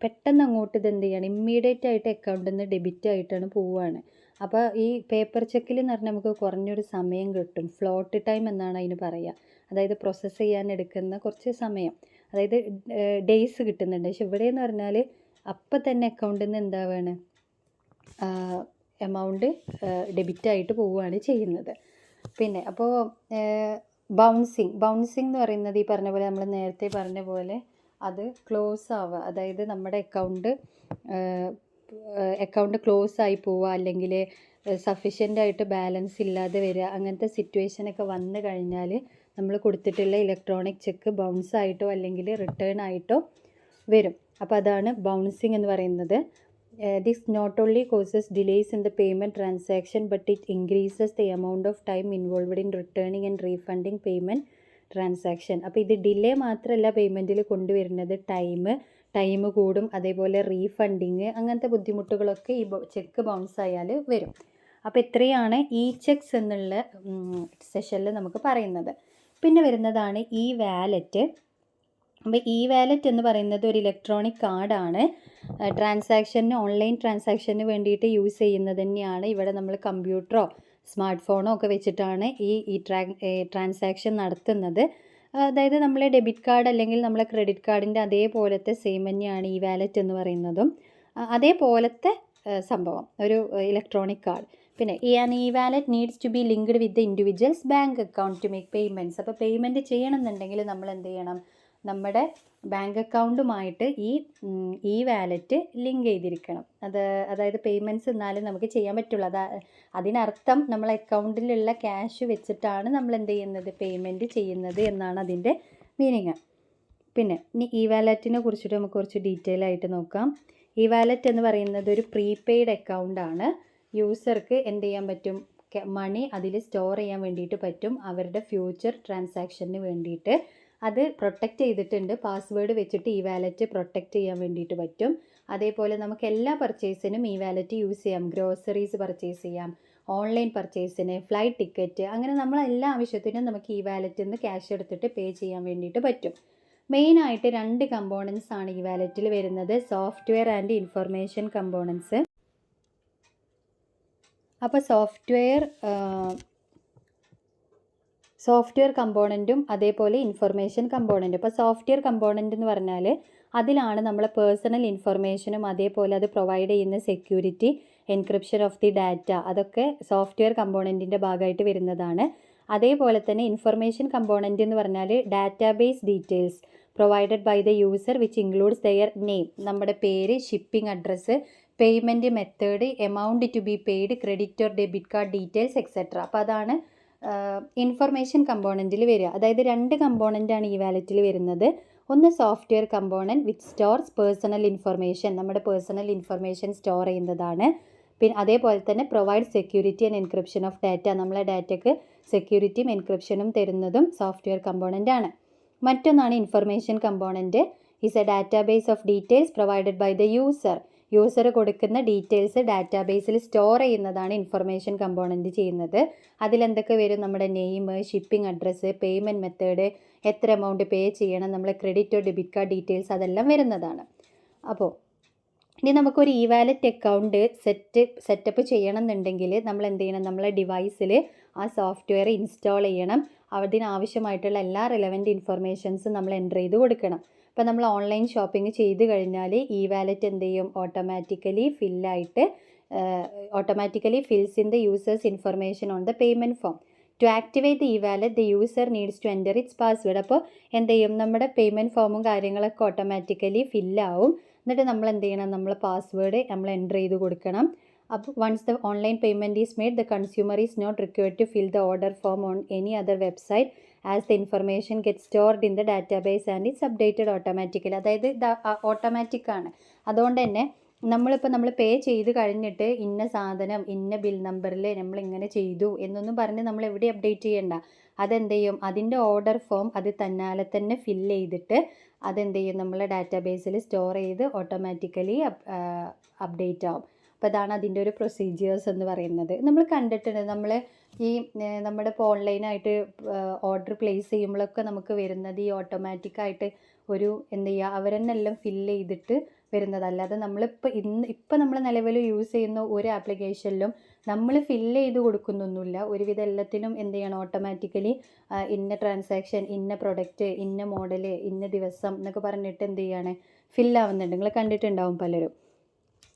പെട്ടെന്ന് അങ്ങോട്ട് ഇത് എന്ത് ചെയ്യണം, ഇമ്മീഡിയറ്റ് ആയിട്ട് അക്കൗണ്ടിൽ നിന്ന് ഡെബിറ്റ് ആയിട്ടാണ് പോവുകയാണ്. അപ്പോൾ ഈ പേപ്പർ ചെക്കിൽ എന്ന് പറഞ്ഞാൽ നമുക്ക് കുറഞ്ഞൊരു സമയം കിട്ടും. ഫ്ലോട്ട് ടൈം എന്നാണ് അതിന് പറയുക. അതായത് പ്രോസസ്സ് ചെയ്യാൻ എടുക്കുന്ന കുറച്ച് സമയം, അതായത് ഡേയ്സ് കിട്ടുന്നുണ്ട്. പക്ഷെ ഇവിടെ എന്ന് പറഞ്ഞാൽ അപ്പം തന്നെ അക്കൗണ്ടിൽ നിന്ന് എന്താവാണ്, എമൗണ്ട് ഡെബിറ്റായിട്ട് പോവുകയാണ് ചെയ്യുന്നത്. പിന്നെ അപ്പോൾ ബൗൺസിങ് എന്ന് പറയുന്നത് ഈ പറഞ്ഞ പോലെ, നമ്മൾ നേരത്തെ പറഞ്ഞ പോലെ അത് ക്ലോസ് ആവുക, അതായത് നമ്മുടെ അക്കൗണ്ട് ക്ലോസ് ആയി പോവുക, അല്ലെങ്കിൽ സഫീഷ്യൻ്റ് ആയിട്ട് ബാലൻസ് ഇല്ലാതെ വരിക, അങ്ങനത്തെ സിറ്റുവേഷനൊക്കെ വന്നു കഴിഞ്ഞാൽ നമ്മൾ കൊടുത്തിട്ടുള്ള ഇലക്ട്രോണിക് ചെക്ക് ബൗൺസ് ആയിട്ടോ അല്ലെങ്കിൽ റിട്ടേൺ ആയിട്ടോ വരും. അപ്പോൾ അതാണ് ബൗൺസിങ് എന്ന് പറയുന്നത്. This not only causes delays in the payment transaction, but it increases the amount of time involved in returning and refunding payment transaction. അപ്പോൾ ഇത് ഡിലേ മാത്രമല്ല പേയ്മെൻറ്റിൽ കൊണ്ടുവരുന്നത്, ടൈം കൂടും, അതേപോലെ റീഫണ്ടിങ് അങ്ങനത്തെ ബുദ്ധിമുട്ടുകളൊക്കെ ഈ ചെക്ക് ബൗൺസ് ആയാൽ വരും. അപ്പോൾ ഇത്രയാണ് ഇ ചെക്സ് എന്നുള്ള സെഷനിൽ നമുക്ക് പറയുന്നത്. പിന്നെ വരുന്നതാണ് ഇ വാലറ്റ്. അപ്പോൾ ഇ വാലറ്റ് എന്ന് പറയുന്നത് ഒരു ഇലക്ട്രോണിക് കാർഡാണ്. ഓൺലൈൻ ട്രാൻസാക്ഷന് വേണ്ടിയിട്ട് യൂസ് ചെയ്യുന്നത് തന്നെയാണ്. ഇവിടെ നമ്മൾ കമ്പ്യൂട്ടറോ സ്മാർട്ട് ഫോണോ ഒക്കെ വെച്ചിട്ടാണ് ഈ ട്രാൻസാക്ഷൻ നടത്തുന്നത്. അതായത് നമ്മളെ ഡെബിറ്റ് കാർഡ് അല്ലെങ്കിൽ നമ്മളെ ക്രെഡിറ്റ് കാർഡിൻ്റെ അതേപോലത്തെ സെയിം തന്നെയാണ് ഇ വാലറ്റ് എന്ന് പറയുന്നതും. അതേപോലത്തെ സംഭവം, ഒരു ഇലക്ട്രോണിക് കാർഡ്. പിന്നെ e wallet needs to be linked with the individual's bank account to make payments. അപ്പോൾ പേയ്മെൻറ്റ് ചെയ്യണമെന്നുണ്ടെങ്കിൽ നമ്മൾ എന്ത് ചെയ്യണം, നമ്മുടെ ബാങ്ക് അക്കൗണ്ടുമായിട്ട് ഈ വാലറ്റ് ലിങ്ക് ചെയ്തിരിക്കണം. അതായത് പേയ്മെൻറ്റ്സ് എന്നാലും നമുക്ക് ചെയ്യാൻ പറ്റുള്ളൂ. അതിനർത്ഥം നമ്മൾ അക്കൗണ്ടിലുള്ള ക്യാഷ് വെച്ചിട്ടാണ് നമ്മൾ എന്ത് ചെയ്യുന്നത്, പേയ്മെൻറ്റ് ചെയ്യുന്നത് എന്നാണ് അതിൻ്റെ മീനിങ്. പിന്നെ ഇനി ഇ വാലറ്റിനെ കുറിച്ചിട്ട് നമുക്ക് കുറച്ച് ഡീറ്റെയിൽ ആയിട്ട് നോക്കാം. ഇ വാലറ്റ് എന്ന് പറയുന്നത് ഒരു പ്രീപെയ്ഡ് അക്കൗണ്ടാണ്. യൂസർക്ക് എന്ത് ചെയ്യാൻ പറ്റും, മണി അതിൽ സ്റ്റോർ ചെയ്യാൻ വേണ്ടിയിട്ട് പറ്റും, അവരുടെ ഫ്യൂച്ചർ ട്രാൻസാക്ഷന് വേണ്ടിയിട്ട്. അത് പ്രൊട്ടക്റ്റ് ചെയ്തിട്ടുണ്ട്, പാസ്വേഡ് വെച്ചിട്ട് ഇ വാലറ്റ് പ്രൊട്ടക്റ്റ് ചെയ്യാൻ വേണ്ടിയിട്ട് പറ്റും. അതേപോലെ നമുക്ക് എല്ലാ പർച്ചേസിനും ഇ വാലറ്റ് യൂസ് ചെയ്യാം. ഗ്രോസറീസ് പർച്ചേസ് ചെയ്യാം, ഓൺലൈൻ പർച്ചേസിന്, ഫ്ലൈറ്റ് ടിക്കറ്റ്, അങ്ങനെ നമ്മൾ എല്ലാ ആവശ്യത്തിനും നമുക്ക് ഇ വാലറ്റിൽ നിന്ന് ക്യാഷ് എടുത്തിട്ട് പേ ചെയ്യാൻ വേണ്ടിയിട്ട് പറ്റും. മെയിനായിട്ട് 2 കമ്പോണൻസ് ആണ് ഇ വാലറ്റിൽ വരുന്നത്, സോഫ്റ്റ്വെയർ ആൻഡ് ഇൻഫർമേഷൻ കമ്പോണൻസ്. അപ്പോൾ സോഫ്റ്റ്വെയർ കമ്പോണൻറ്റും അതേപോലെ ഇൻഫർമേഷൻ കമ്പോണൻറ്റും. ഇപ്പോൾ സോഫ്റ്റ്വെയർ കമ്പോണൻ്റ് എന്ന് പറഞ്ഞാൽ അതിലാണ് നമ്മളെ പേഴ്സണൽ ഇൻഫർമേഷനും അതേപോലെ അത് പ്രൊവൈഡ് ചെയ്യുന്ന security, encryption of the data, അതൊക്കെ സോഫ്റ്റ്വെയർ കമ്പോണൻറ്റിൻ്റെ ഭാഗമായിട്ട് വരുന്നതാണ്. അതേപോലെ തന്നെ ഇൻഫർമേഷൻ കമ്പോണൻറ്റ് എന്ന് പറഞ്ഞാൽ database details provided by the user which includes their name, നമ്മുടെ പേര്, shipping address, payment method, amount to be paid, credit or debit card details etcetera. അപ്പോൾ അതാണ് ഇൻഫർമേഷൻ കമ്പോണൻറ്റിൽ വരിക. അതായത് 2 കമ്പോണൻ്റാണ് ഈ വാലറ്റിൽ വരുന്നത്. ഒന്ന് software component which stores personal information, നമ്മുടെ പേഴ്സണൽ ഇൻഫർമേഷൻ സ്റ്റോർ ചെയ്യുന്നതാണ്. പിന്നെ അതേപോലെ തന്നെ provide security and encryption of data, നമ്മളെ ഡാറ്റയ്ക്ക് സെക്യൂരിറ്റിയും എൻക്രിപ്ഷനും തരുന്നതും സോഫ്റ്റ്വെയർ കമ്പോണൻ്റ് ആണ്. മറ്റൊന്നാണ് information component is a database of details provided by the user കൊടുക്കുന്ന ഡീറ്റെയിൽസ് ഡാറ്റാബേസിൽ സ്റ്റോർ ചെയ്യുന്നതാണ് ഇൻഫർമേഷൻ കമ്പോണൻറ്റ് ചെയ്യുന്നത്. അതിലെന്തൊക്കെ വരും, നമ്മുടെ name, shipping address, payment method, എത്ര എമൗണ്ട് പേ ചെയ്യണം, നമ്മളെ ക്രെഡിറ്റോ ഡെബിറ്റ് കാർഡ് ഡീറ്റെയിൽസ്, അതെല്ലാം വരുന്നതാണ്. അപ്പോൾ ഇനി നമുക്കൊരു ഇ വാലറ്റ് അക്കൗണ്ട് സെറ്റപ്പ് ചെയ്യണം എന്നുണ്ടെങ്കിൽ നമ്മൾ എന്ത് ചെയ്യണം, നമ്മളെ ഡിവൈസിൽ ആ സോഫ്റ്റ്വെയർ ഇൻസ്റ്റാൾ ചെയ്യണം. അതിനാവശ്യമായിട്ടുള്ള എല്ലാ റിലവൻറ്റ് ഇൻഫർമേഷൻസും നമ്മൾ എൻ്റർ ചെയ്ത് കൊടുക്കണം. ഇപ്പോൾ നമ്മൾ ഓൺലൈൻ ഷോപ്പിംഗ് ചെയ്ത് കഴിഞ്ഞാൽ ഇ വാലറ്റ് എന്ത് ചെയ്യും, automatically fills in the user's information on the payment form. To activate the e wallet the user needs to enter its password. അപ്പോൾ എന്ത് ചെയ്യും, നമ്മുടെ പേയ്മെൻറ്റ് ഫോമും കാര്യങ്ങളൊക്കെ ഓട്ടോമാറ്റിക്കലി ഫില്ലാവും. എന്നിട്ട് നമ്മൾ എന്ത് ചെയ്യണം, നമ്മൾ പാസ്വേഡ് നമ്മൾ എൻ്റർ ചെയ്ത് കൊടുക്കണം. അപ്പോൾ once the online payment is made the consumer is not required to fill the order form on any other website as the information get stored in the database and it's updated automatically. അതായത് ഇത് ഓട്ടോമാറ്റിക്കാണ്. അതുകൊണ്ട് തന്നെ നമ്മൾ പേ ചെയ്ത് കഴിഞ്ഞിട്ട് ഇന്ന സാധനം ഇന്ന ബിൽ നമ്പറിൽ നമ്മളിങ്ങനെ ചെയ്തു എന്നൊന്നും പറഞ്ഞ് നമ്മൾ എവിടെ അപ്ഡേറ്റ് ചെയ്യണ്ട. അതെന്ത് ചെയ്യും, അതിൻ്റെ ഓർഡർ ഫോം അത് തന്നാലെ തന്നെ ഫില്ല് ചെയ്തിട്ട് അതെന്ത് ചെയ്യും, നമ്മളെ ഡാറ്റാബേസിൽ സ്റ്റോർ ചെയ്ത് ഓട്ടോമാറ്റിക്കലി അപ്ഡേറ്റ് ആവും. അപ്പോൾ അതാണ് അതിൻ്റെ ഒരു പ്രൊസീജിയേഴ്സ് എന്ന് പറയുന്നത്. നമ്മൾ കണ്ടിട്ടുണ്ട്, നമ്മൾ ഈ നമ്മുടെ ഇപ്പോൾ ഓൺലൈനായിട്ട് ഓർഡർ പ്ലേസ് ചെയ്യുമ്പോഴൊക്കെ നമുക്ക് വരുന്നത് ഈ ഓട്ടോമാറ്റിക്കായിട്ട് ഒരു എന്ത് ചെയ്യുക, അവർ തന്നെ എല്ലാം ഫില്ല് ചെയ്തിട്ട് വരുന്നത്. അല്ലാതെ ഇപ്പം നമ്മൾ നിലവിൽ യൂസ് ചെയ്യുന്ന ഒരു ആപ്ലിക്കേഷനിലും നമ്മൾ ഫില്ല് ചെയ്ത് കൊടുക്കുന്നൊന്നുമില്ല. ഒരുവിധം എല്ലാത്തിനും എന്ത് ചെയ്യണം, ഓട്ടോമാറ്റിക്കലി ഇന്ന ട്രാൻസാക്ഷൻ, ഇന്ന പ്രൊഡക്റ്റ്, ഇന്ന മോഡല്, ഇന്ന ദിവസം എന്നൊക്കെ പറഞ്ഞിട്ട് എന്ത് ചെയ്യാണ്, ഫില്ലാവുന്നുണ്ട്. നിങ്ങൾ കണ്ടിട്ടുണ്ടാവും പലരും.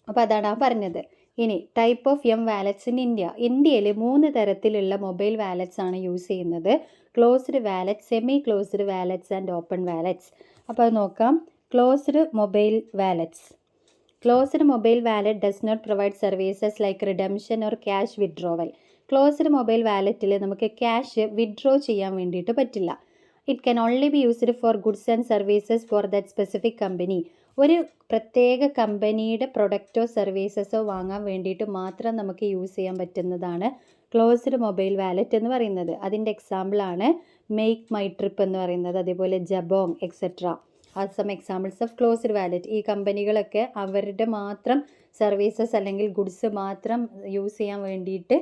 അപ്പോൾ അതാണ് പറഞ്ഞത്. ഇനി type of wallets in India. ഇന്ത്യയിൽ 3 തരത്തിലുള്ള മൊബൈൽ വാലറ്റ്സ് ആണ് യൂസ് ചെയ്യുന്നത്. Closed wallet, semi closed wallets and open wallets. അപ്പോൾ അത് നോക്കാം. Closed mobile wallets. Closed mobile wallet does not provide services like redemption or cash withdrawal. Closed mobile വാലറ്റിൽ നമുക്ക് ക്യാഷ് വിഡ്രോ ചെയ്യാൻ വേണ്ടിയിട്ട് പറ്റില്ല. It can only be used for goods and services for that specific company. ഒരു പ്രത്യേക കമ്പനിയുടെ പ്രൊഡക്റ്റോ സർവീസസോ വാങ്ങാൻ വേണ്ടിയിട്ട് മാത്രം നമുക്ക് യൂസ് ചെയ്യാൻ പറ്റുന്നതാണ് ക്ലോസ്ഡ് മൊബൈൽ വാലറ്റ് എന്ന് പറയുന്നത്. അതിൻ്റെ എക്സാമ്പിളാണ് മേക്ക് മൈ ട്രിപ്പ് എന്ന് പറയുന്നത്, അതേപോലെ Jabong etcetera are some examples of closed wallet. ഈ കമ്പനികളൊക്കെ അവരുടെ മാത്രം സർവീസസ് അല്ലെങ്കിൽ ഗുഡ്സ് മാത്രം യൂസ് ചെയ്യാൻ വേണ്ടിയിട്ട്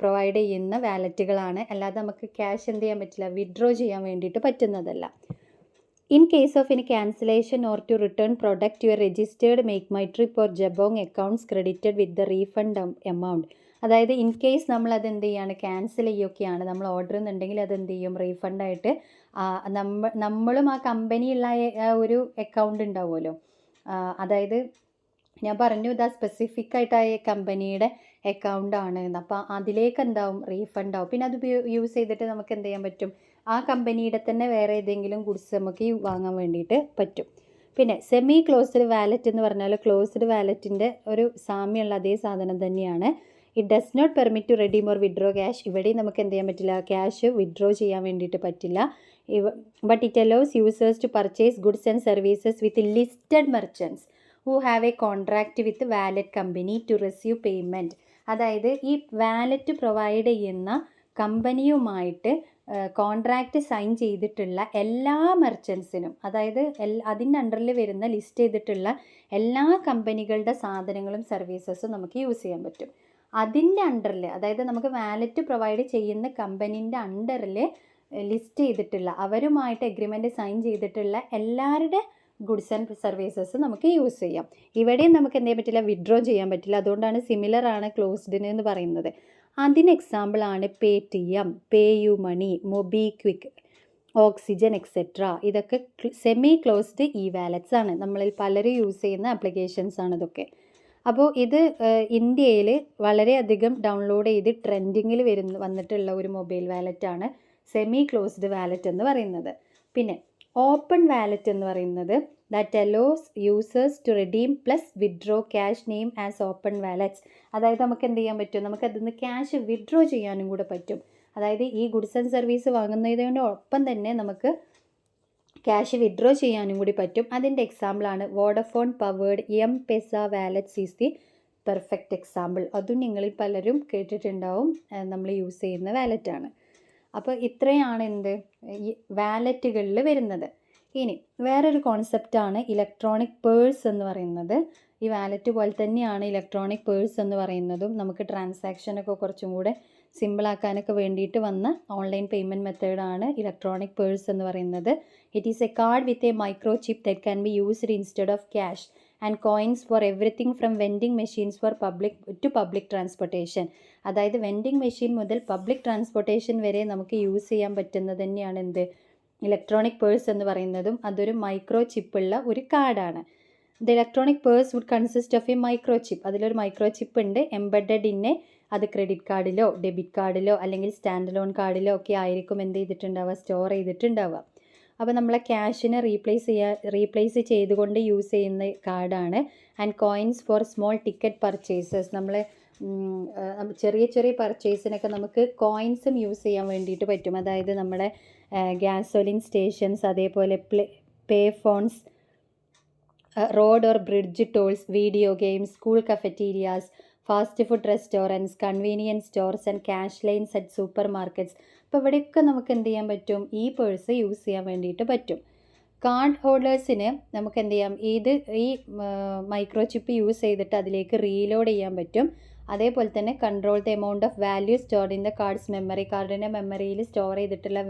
പ്രൊവൈഡ് ചെയ്യുന്ന വാലറ്റുകളാണ്. അല്ലാതെ നമുക്ക് ക്യാഷ് എന്ത് ചെയ്യാൻ പറ്റില്ല, വിഡ്രോ ചെയ്യാൻ വേണ്ടിയിട്ട് പറ്റുന്നതല്ല. In case of any cancellation or to return product, your registered Make My Trip or Jabong accounts credited with the refund amount. അതായത് ഇൻ കേസ് നമ്മൾ അതെന്ത് ചെയ്യാണ്, ക്യാൻസൽ ചെയ്യുകയൊക്കെയാണ് നമ്മൾ ഓർഡർ എന്നുണ്ടെങ്കിൽ അതെന്ത് ചെയ്യും, റീഫണ്ടായിട്ട് നമ്മളും ആ കമ്പനിയുള്ള ഒരു അക്കൗണ്ട് ഉണ്ടാവുമല്ലോ. അതായത് ഞാൻ പറഞ്ഞു ഇതാ സ്പെസിഫിക് ആയിട്ട് ആ കമ്പനിയുടെ അക്കൗണ്ടാണ്, അപ്പോൾ അതിലേക്ക് എന്താവും, റീഫണ്ട് ആവും. പിന്നെ അത് യൂസ് ചെയ്തിട്ട് നമുക്ക് എന്ത് ചെയ്യാൻ പറ്റും, ആ കമ്പനിയുടെ തന്നെ വേറെ ഏതെങ്കിലും ഗുഡ്സ് നമുക്ക് വാങ്ങാൻ വേണ്ടിയിട്ട് പറ്റും. പിന്നെ സെമി ക്ലോസ്ഡ് വാലറ്റ് എന്ന് പറഞ്ഞാൽ ക്ലോസ്ഡ് വാലറ്റിൻ്റെ ഒരു സാമ്യമുള്ള അതേ സാധനം തന്നെയാണ്. It does not permit to redeem or withdraw cash. ഇവിടെയും നമുക്ക് എന്ത് ചെയ്യാൻ പറ്റില്ല, ക്യാഷ് വിഡ്രോ ചെയ്യാൻ വേണ്ടിയിട്ട് പറ്റില്ല. But it allows users to purchase goods and services with listed merchants who have a contract with wallet company to receive payment. അതായത് ഈ വാലറ്റ് പ്രൊവൈഡ് ചെയ്യുന്ന കമ്പനിയുമായിട്ട് കോൺട്രാക്റ്റ് സൈൻ ചെയ്തിട്ടുള്ള എല്ലാ മെർച്ചൻസിനും, അതായത് അതിൻ്റെ അണ്ടറിൽ വരുന്ന ലിസ്റ്റ് ചെയ്തിട്ടുള്ള എല്ലാ കമ്പനികളുടെ സാധനങ്ങളും സർവീസസും നമുക്ക് യൂസ് ചെയ്യാൻ പറ്റും. അതിൻ്റെ അണ്ടറിൽ, അതായത് നമുക്ക് വാലറ്റ് പ്രൊവൈഡ് ചെയ്യുന്ന കമ്പനീൻ്റെ അണ്ടറിൽ ലിസ്റ്റ് ചെയ്തിട്ടുള്ള അവരുമായിട്ട് എഗ്രിമെൻറ്റ് സൈൻ ചെയ്തിട്ടുള്ള എല്ലാവരുടെ ഗുഡ്സ് ആൻഡ് സർവീസസ് നമുക്ക് യൂസ് ചെയ്യാം. ഇവിടെയും നമുക്ക് എന്ത് ചെയ്യാൻ പറ്റില്ല, വിഡ്രോ ചെയ്യാൻ പറ്റില്ല. അതുകൊണ്ടാണ് സിമിലർ ആണ് ക്ലോസ്ഡിന് എന്ന് പറയുന്നത്. അതിന് എക്സാമ്പിളാണ് പേടിഎം, പേയു മണി, മൊബിക്വിക്ക്, ഓക്സിജൻ എക്സെട്ര. ഇതൊക്കെ സെമി ക്ലോസ്ഡ് വാലറ്റ്സ് ആണ്. നമ്മളിൽ പലരും യൂസ് ചെയ്യുന്ന ആപ്ലിക്കേഷൻസ് ആണ് ഇതൊക്കെ. അപ്പോൾ ഇത് ഇന്ത്യയിൽ വളരെയധികം ഡൗൺലോഡ് ചെയ്ത് ട്രെൻഡിങ്ങിൽ വന്നിട്ടുള്ള ഒരു മൊബൈൽ വാലറ്റാണ് സെമി ക്ലോസ്ഡ് വാലറ്റ് എന്ന് പറയുന്നത്. പിന്നെ ഓപ്പൺ വാലറ്റ് എന്ന് പറയുന്നത് that allows users to redeem plus withdraw cash name as open wallets. അതായത് നമുക്ക് എന്ത് ചെയ്യാൻ പറ്റും, നമുക്ക് അതിൽ നിന്ന് ക്യാഷ് വിഡ്രോ ചെയ്യാനും കൂടെ പറ്റും. അതായത് ഈ ഗുഡ്സ് ആൻഡ് സർവീസ് വാങ്ങുന്നതിനോടൊപ്പം തന്നെ നമുക്ക് ക്യാഷ് വിഡ്രോ ചെയ്യാനും കൂടി പറ്റും. അതിൻ്റെ എക്സാമ്പിളാണ് Vodafone powered M-Pesa wallets is the perfect example. അതും നിങ്ങളിൽ പലരും കേട്ടിട്ടുണ്ടാവും, നമ്മൾ യൂസ് ചെയ്യുന്ന വാലറ്റാണ്. അപ്പോൾ ഇത്രയാണ് എന്ത് ഈ വാലറ്റുകളിൽ വരുന്നത്. ഇനി വേറൊരു കോൺസെപ്റ്റാണ് ഇലക്ട്രോണിക് പേഴ്സ് എന്ന് പറയുന്നത്. ഈ വാലറ്റ് പോലെ തന്നെയാണ് ഇലക്ട്രോണിക് പേഴ്സ് എന്ന് പറയുന്നതും. നമുക്ക് ട്രാൻസാക്ഷനൊക്കെ കുറച്ചും കൂടെ സിമ്പിളാക്കാനൊക്കെ വേണ്ടിയിട്ട് വന്ന ഓൺലൈൻ പേയ്മെൻറ്റ് മെത്തേഡാണ് ഇലക്ട്രോണിക് പേഴ്സ് എന്ന് പറയുന്നത്. It is A card with a micro chip that can be used instead of cash and coins four everything from vending machines for public transportation. അതായത് വെൻഡിങ് മെഷീൻ മുതൽ പബ്ലിക് ട്രാൻസ്പോർട്ടേഷൻ വരെ നമുക്ക് യൂസ് ചെയ്യാൻ പറ്റുന്നത് തന്നെയാണ് എന്ത് ഇലക്ട്രോണിക് പേഴ്സ് എന്ന് പറയുന്നതും. അതൊരു മൈക്രോ ചിപ്പുള്ള ഒരു കാർഡാണ്. The electronic purse would consist of a micro chip. അതിലൊരു മൈക്രോ ചിപ്പ് ഉണ്ട് എംബഡഡ് ഇന്നെ. അത് ക്രെഡിറ്റ് കാർഡിലോ ഡെബിറ്റ് കാർഡിലോ അല്ലെങ്കിൽ സ്റ്റാൻഡ് ലോൺ കാർഡിലോ ഒക്കെ ആയിരിക്കും എന്ത് ചെയ്തിട്ടുണ്ടാവുക, സ്റ്റോർ ചെയ്തിട്ടുണ്ടാവുക. അപ്പോൾ നമ്മളെ ക്യാഷിനെ റീപ്ലേസ് ചെയ്തുകൊണ്ട് യൂസ് ചെയ്യുന്ന കാർഡാണ്. And coins four small ticket purchases, നമ്മൾ ചെറിയ ചെറിയ പർച്ചേസിനൊക്കെ നമുക്ക് കോയിൻസും യൂസ് ചെയ്യാൻ വേണ്ടിയിട്ട് പറ്റും. അതായത് നമ്മുടെ ഗ്യാസോലിൻ സ്റ്റേഷൻസ്, അതേപോലെ pay phones, road or bridge tolls, video games, school cafeterias, fast food restaurants, convenience stores and cash lines at supermarkets. അപ്പോൾ ഇവിടെയൊക്കെ നമുക്ക് എന്ത് ചെയ്യാൻ പറ്റും, ഈ പേഴ്സ് യൂസ് ചെയ്യാൻ വേണ്ടിയിട്ട് പറ്റും. കാർഡ് ഹോൾഡേഴ്സിന് നമുക്ക് എന്ത് ചെയ്യാം, ഈ മൈക്രോ ചിപ്പ് യൂസ് ചെയ്തിട്ട് അതിലേക്ക് റീലോഡ് ചെയ്യാൻ പറ്റും. അതേപോലെ തന്നെ control the amount of value stored in the cards memory, കാർഡിൻ്റെ മെമ്മറിയിൽ സ്റ്റോർ ചെയ്തിട്ടുള്ള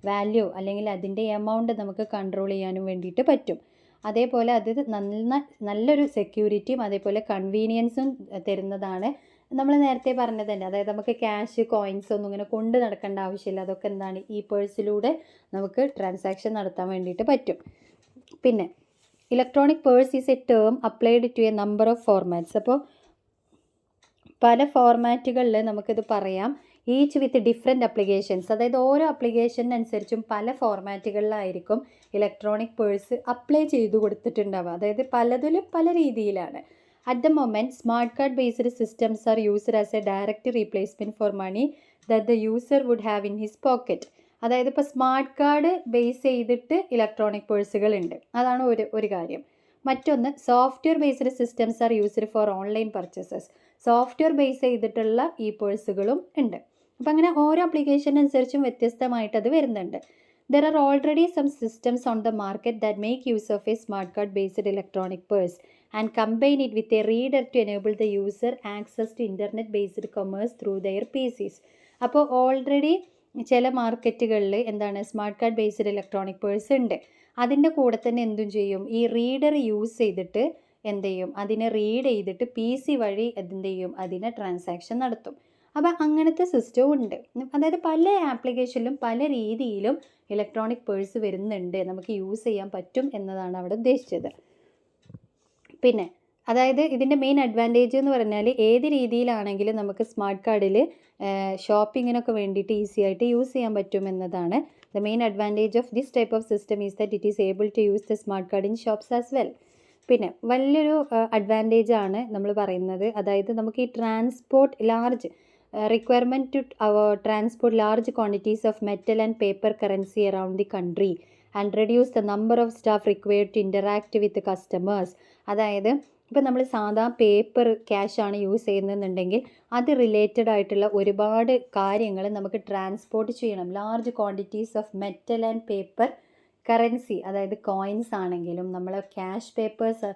വാല്യൂ അല്ലെങ്കിൽ അതിൻ്റെ എമൗണ്ട് നമുക്ക് കൺട്രോൾ ചെയ്യാനും വേണ്ടിയിട്ട് പറ്റും. അതേപോലെ അത് നല്ലൊരു സെക്യൂരിറ്റിയും അതേപോലെ കൺവീനിയൻസും തരുന്നതാണ്. നമ്മൾ നേരത്തെ പറഞ്ഞത് തന്നെ, അതായത് നമുക്ക് ക്യാഷ് കോയിൻസ് ഒന്നും ഇങ്ങനെ കൊണ്ട് നടക്കേണ്ട ആവശ്യമില്ല. അതൊക്കെ എന്താണ്, ഈ പേഴ്സിലൂടെ നമുക്ക് ട്രാൻസാക്ഷൻ നടത്താൻ വേണ്ടിയിട്ട് പറ്റും. പിന്നെ electronic purse is a term applied to a number of formats. അപ്പോൾ പല ഫോർമാറ്റുകളിൽ നമുക്കിത് പറയാം. ഈച്ച് വിത്ത് ഡിഫറെൻറ്റ് അപ്ലിക്കേഷൻസ്, അതായത് ഓരോ അപ്ലിക്കേഷനനുസരിച്ചും പല ഫോർമാറ്റുകളിലായിരിക്കും ഇലക്ട്രോണിക് പേഴ്സ് അപ്ലൈ ചെയ്തു കൊടുത്തിട്ടുണ്ടാവുക. അതായത് പലതിലും പല രീതിയിലാണ്. At the moment smart card based systems are used as a direct replacement for money that the user would have in his pocket. അതായത് ഇപ്പോൾ സ്മാർട്ട് കാർഡ് ബേസ് ചെയ്തിട്ട് ഇലക്ട്രോണിക് പേഴ്സുകളുണ്ട്, അതാണ് ഒരു കാര്യം. മറ്റൊന്ന് software based systems are used for online purchases. Software base ചെയ്തിട്ടുള്ള ഈ പേഴ്സുകളും ഉണ്ട്. അപ്പോൾ അങ്ങനെ ഓരോ അപ്ലിക്കേഷൻ അനുസരിച്ചും വ്യത്യസ്തമായിട്ട് അത് വരുന്നുണ്ട്. There are already some systems on the market that make use of a smart card based electronic purse and combine it with a reader to enable the user access to internet based commerce through their PCs. അപ്പോൾ ഓൾറെഡി ചില മാർക്കറ്റുകളിൽ എന്താണ് smart card based electronic purse ഉണ്ട്. അതിൻ്റെ കൂടെ തന്നെ എന്തും ചെയ്യും, ഈ റീഡർ യൂസ് ചെയ്തിട്ട് എന്ത് ചെയ്യും, അതിനെ റീഡ് ചെയ്തിട്ട് PC വഴി എന്ത് ചെയ്യും, അതിനെ ട്രാൻസാക്ഷൻ നടത്തും. അപ്പോൾ അങ്ങനത്തെ സിസ്റ്റവും ഉണ്ട്. അതായത് പല ആപ്ലിക്കേഷനിലും പല രീതിയിലും ഇലക്ട്രോണിക് പേഴ്സ് വരുന്നുണ്ട്, നമുക്ക് യൂസ് ചെയ്യാൻ പറ്റും എന്നതാണ് അവിടെ ഉദ്ദേശിച്ചത്. പിന്നെ അതായത് ഇതിൻ്റെ മെയിൻ അഡ്വാൻറ്റേജ് എന്ന് പറഞ്ഞാൽ ഏത് രീതിയിലാണെങ്കിലും നമുക്ക് സ്മാർട്ട് കാർഡിൽ ഷോപ്പിങ്ങിനൊക്കെ വേണ്ടിയിട്ട് ഈസി ആയിട്ട് യൂസ് ചെയ്യാൻ പറ്റും എന്നതാണ്. The main advantage of this type of system is that it is able to use the smart card in shops as well. പിന്നെ വലിയൊരു അഡ്വാൻറ്റേജ് ആണ് നമ്മൾ പറയുന്നത്, അതായത് നമുക്ക് ഈ large requirement to transport large quantities of metal and paper currency around the country and reduce the number of staff required to interact with the customers. അതായത് ഇപ്പോൾ നമ്മൾ സാധാ പേപ്പർ ക്യാഷാണ് യൂസ് ചെയ്യുന്നതെന്നുണ്ടെങ്കിൽ അത് റിലേറ്റഡ് ആയിട്ടുള്ള ഒരുപാട് കാര്യങ്ങൾ നമുക്ക് ട്രാൻസ്പോർട്ട് ചെയ്യണം. Large quantities of metal and paper currency, അതായത് കോയിൻസ് ആണെങ്കിലും നമ്മൾ ക്യാഷ് പേപ്പേഴ്സ്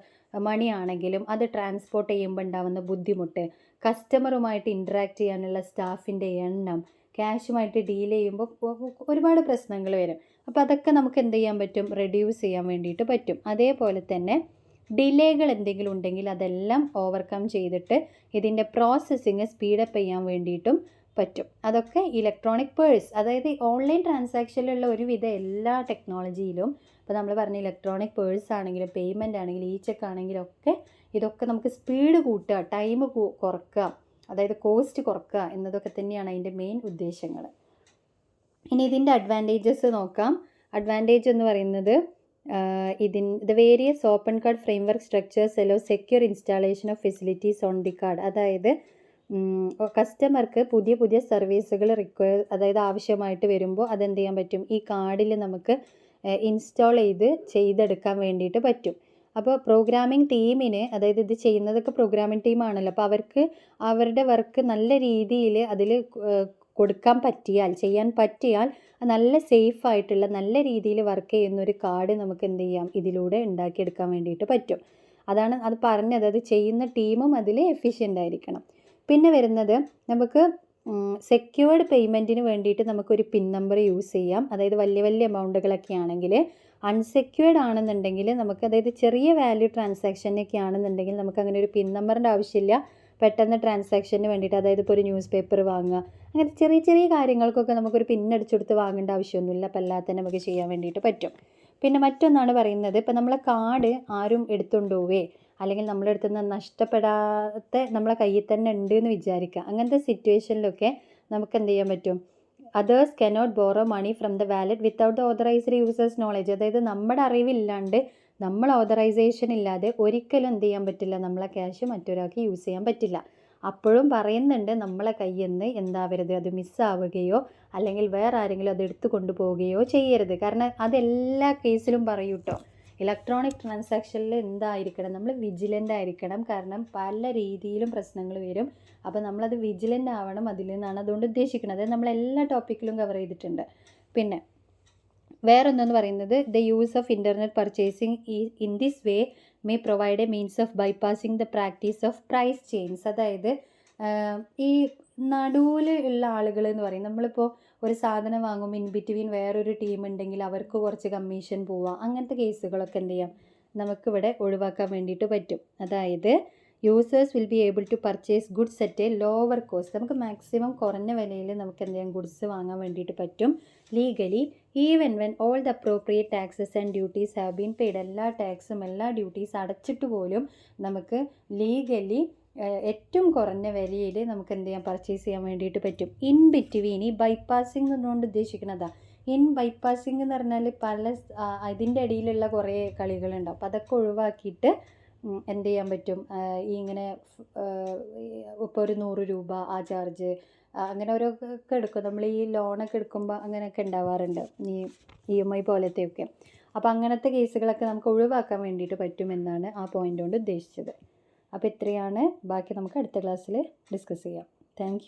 മണി ആണെങ്കിലും അത് ട്രാൻസ്പോർട്ട് ചെയ്യുമ്പോൾ ഉണ്ടാകുന്ന ബുദ്ധിമുട്ട്, കസ്റ്റമറുമായിട്ട് ഇൻറ്ററാക്ട് ചെയ്യാനുള്ള സ്റ്റാഫിൻ്റെ എണ്ണം, ക്യാഷുമായിട്ട് ഡീൽ ചെയ്യുമ്പോൾ ഒരുപാട് പ്രശ്നങ്ങൾ വരും. അപ്പോൾ അതൊക്കെ നമുക്ക് എന്ത് ചെയ്യാൻ പറ്റും, റെഡ്യൂസ് ചെയ്യാൻ വേണ്ടിയിട്ട് പറ്റും. അതേപോലെ തന്നെ ഡിലേകൾ എന്തെങ്കിലും ഉണ്ടെങ്കിൽ അതെല്ലാം ഓവർകം ചെയ്തിട്ട് ഇതിൻ്റെ പ്രോസസ്സിങ് സ്പീഡപ്പ് ചെയ്യാൻ വേണ്ടിയിട്ടും പറ്റും. അതൊക്കെ ഇലക്ട്രോണിക് പേഴ്സ്, അതായത് ഓൺലൈൻ ട്രാൻസാക്ഷനിലുള്ള ഒരുവിധ എല്ലാ ടെക്നോളജിയിലും ഇപ്പോൾ നമ്മൾ പറഞ്ഞ ഇലക്ട്രോണിക് പേഴ്സ് ആണെങ്കിലും പേയ്മെൻ്റ് ആണെങ്കിലും ചെക്ക് ആണെങ്കിലും ഇതൊക്കെ നമുക്ക് സ്പീഡ് കൂട്ടുക, ടൈം കുറക്കുക, അതായത് കോസ്റ്റ് കുറക്കുക എന്നതൊക്കെ തന്നെയാണ് അതിൻ്റെ മെയിൻ ഉദ്ദേശങ്ങൾ. ഇനി ഇതിൻ്റെ അഡ്വാൻറ്റേജസ് നോക്കാം. അഡ്വാൻറ്റേജ് എന്ന് പറയുന്നത് the various open card framework structures hello secure installation of facilities on the card. അതായത് കസ്റ്റമർക്ക് പുതിയ സർവീസുകൾ അതായത് ആവശ്യമായിട്ട് വരുമ്പോൾ അതെന്ത് ചെയ്യാൻ പറ്റും, ഈ കാർഡിൽ നമുക്ക് ഇൻസ്റ്റാൾ ചെയ്തെടുക്കാൻ വേണ്ടിയിട്ട് പറ്റും. അപ്പോൾ പ്രോഗ്രാമിംഗ് ടീമിന്, അതായത് ഇത് ചെയ്യുന്നതൊക്കെ പ്രോഗ്രാമിംഗ് ടീമാണല്ലോ, അപ്പോൾ അവർക്ക് അവരുടെ വർക്ക് നല്ല രീതിയിൽ അതിൽ ചെയ്യാൻ പറ്റിയാൽ നല്ല സേഫ് ആയിട്ടുള്ള നല്ല രീതിയിൽ വർക്ക് ചെയ്യുന്ന ഒരു കാർഡ് നമുക്ക് എന്ത് ചെയ്യാം, ഇതിലൂടെ ഉണ്ടാക്കിയെടുക്കാൻ വേണ്ടിയിട്ട് പറ്റും. അത് പറഞ്ഞത്, അത് ചെയ്യുന്ന ടീമും അതിൽ എഫിഷ്യൻ്റ് ആയിരിക്കണം. പിന്നെ വരുന്നത് നമുക്ക് സെക്യൂർഡ് പേയ്മെൻറ്റിന് വേണ്ടിയിട്ട് നമുക്കൊരു പിൻ നമ്പർ യൂസ് ചെയ്യാം. അതായത് വലിയ എമൗണ്ടുകളൊക്കെ ആണെങ്കിൽ. അൺസെക്യൂർഡ് ആണെന്നുണ്ടെങ്കിൽ നമുക്ക്, അതായത് ചെറിയ വാല്യൂ ട്രാൻസാക്ഷനൊക്കെ ആണെന്നുണ്ടെങ്കിൽ നമുക്ക് അങ്ങനെ ഒരു പിൻ നമ്പറിൻ്റെ ആവശ്യമില്ല. പെട്ടെന്ന് ട്രാൻസാക്ഷന് വേണ്ടിയിട്ട്, അതായത് ഇപ്പോൾ ഒരു ന്യൂസ് പേപ്പർ വാങ്ങുക, അങ്ങനത്തെ ചെറിയ കാര്യങ്ങൾക്കൊക്കെ നമുക്കൊരു പിൻ അടിച്ചു കൊടുത്ത് വാങ്ങേണ്ട ആവശ്യമൊന്നുമില്ല. അപ്പോൾ അല്ലാതെ തന്നെ നമുക്ക് ചെയ്യാൻ വേണ്ടിയിട്ട് പറ്റും. പിന്നെ മറ്റൊന്നാണ് പറയുന്നത്, ഇപ്പോൾ നമ്മളെ കാർഡ് ആരും എടുത്തുകൊണ്ട് പോവേ അല്ലെങ്കിൽ നമ്മളെ അടുത്ത് നിന്ന് നഷ്ടപ്പെടാതെ നമ്മളെ കയ്യിൽ തന്നെ ഉണ്ട് എന്ന് വിചാരിക്കുക. അങ്ങനത്തെ സിറ്റുവേഷനിലൊക്കെ നമുക്ക് എന്ത് ചെയ്യാൻ പറ്റും, others cannot borrow money from the wallet without the authorised users knowledge. അതായത് നമ്മുടെ അറിവില്ലാണ്ട്, നമ്മൾ ഓതറൈസേഷൻ ഇല്ലാതെ ഒരിക്കലും എന്ത് ചെയ്യാൻ പറ്റില്ല, നമ്മളെ ക്യാഷ് മറ്റൊരാൾക്ക് യൂസ് ചെയ്യാൻ പറ്റില്ല. അപ്പോഴും പറയുന്നുണ്ട്, നമ്മളെ കയ്യിൽ നിന്ന് എന്താവരുത്, അത് മിസ്സാവുകയോ അല്ലെങ്കിൽ വേറെ ആരെങ്കിലും അത് എടുത്തു കൊണ്ടുപോവുകയോ ചെയ്യരുത്. കാരണം അതെല്ലാ കേസിലും പറയൂ കേട്ടോ. ഇലക്ട്രോണിക് ട്രാൻസാക്ഷനിൽ എന്തായിരിക്കണം, നമ്മൾ വിജിലൻ്റ് ആയിരിക്കണം. കാരണം പല രീതിയിലും പ്രശ്നങ്ങൾ വരും. അപ്പോൾ നമ്മളത് വിജിലൻ്റ് ആവണം, അതിൽ നിന്നാണ് അതുകൊണ്ട് ഉദ്ദേശിക്കുന്നത്. നമ്മൾ എല്ലാ ടോപ്പിക്കിലും കവർ ചെയ്തിട്ടുണ്ട്. പിന്നെ വേറൊന്നെന്ന് പറയുന്നത്, the use of internet purchasing in this way may provide a means of bypassing the practice of price chains. അതായത് ഈ നടുവിൽ ഉള്ള ആളുകൾ എന്ന് പറയും, നമ്മളിപ്പോൾ ഒരു സാധനം വാങ്ങുമ്പോൾ ഇൻ ബിറ്റ്വീൻ വേറൊരു ടീം ഉണ്ടെങ്കിൽ അവർക്ക് കുറച്ച് കമ്മീഷൻ പോവാം. അങ്ങനത്തെ കേസുകളൊക്കെ എന്ത് ചെയ്യാം, നമുക്കിവിടെ ഒഴിവാക്കാൻ വേണ്ടിയിട്ട് പറ്റും. അതായത് users will be able to purchase goods at a lower cost. നമുക്ക് മാക്സിമം കുറഞ്ഞ വിലയിൽ നമുക്ക് എന്ത് ചെയ്യാം, ഗുഡ്സ് വാങ്ങാൻ വേണ്ടിയിട്ട് പറ്റും. Legally even when all the appropriate taxes and duties have been paid. എല്ലാ ടാക്സും എല്ലാ ഡ്യൂട്ടീസ് അടച്ചിട്ട് പോലും നമുക്ക് ലീഗലി ഏറ്റവും കുറഞ്ഞ വിലയിൽ നമുക്ക് എന്ത് ചെയ്യാം, പർച്ചേസ് ചെയ്യാൻ വേണ്ടിയിട്ട് പറ്റും. ഇൻ ബിറ്റ്വീൻ, ഈ ബൈപ്പാസിങ് എന്നുകൊണ്ട് ഉദ്ദേശിക്കുന്നതാണ്. ഇൻ ബൈപ്പാസിങ് എന്ന് പറഞ്ഞാൽ പല അതിൻ്റെ ഇടയിലുള്ള കുറേ കളികളുണ്ടാവും. അപ്പോൾ അതൊക്കെ ഒഴിവാക്കിയിട്ട് എന്ത് ചെയ്യാൻ പറ്റും, ഈ ഇങ്ങനെ ഇപ്പോൾ ഒരു 100 രൂപ ആ ചാർജ് അങ്ങനെ ഓരോക്കെ എടുക്കും. നമ്മൾ ഈ ലോണൊക്കെ എടുക്കുമ്പോൾ അങ്ങനെയൊക്കെ ഉണ്ടാവാറുണ്ട്, ഈ EMI പോലത്തെയൊക്കെ. അപ്പോൾ അങ്ങനത്തെ കേസുകളൊക്കെ നമുക്ക് ഒഴിവാക്കാൻ വേണ്ടിയിട്ട് പറ്റുമെന്നാണ് ആ പോയിൻ്റ് കൊണ്ട് ഉദ്ദേശിച്ചത്. അപ്പോൾ ഇത്രയാണ്. ബാക്കി നമുക്ക് അടുത്ത ക്ലാസ്സിൽ ഡിസ്കസ് ചെയ്യാം. താങ്ക്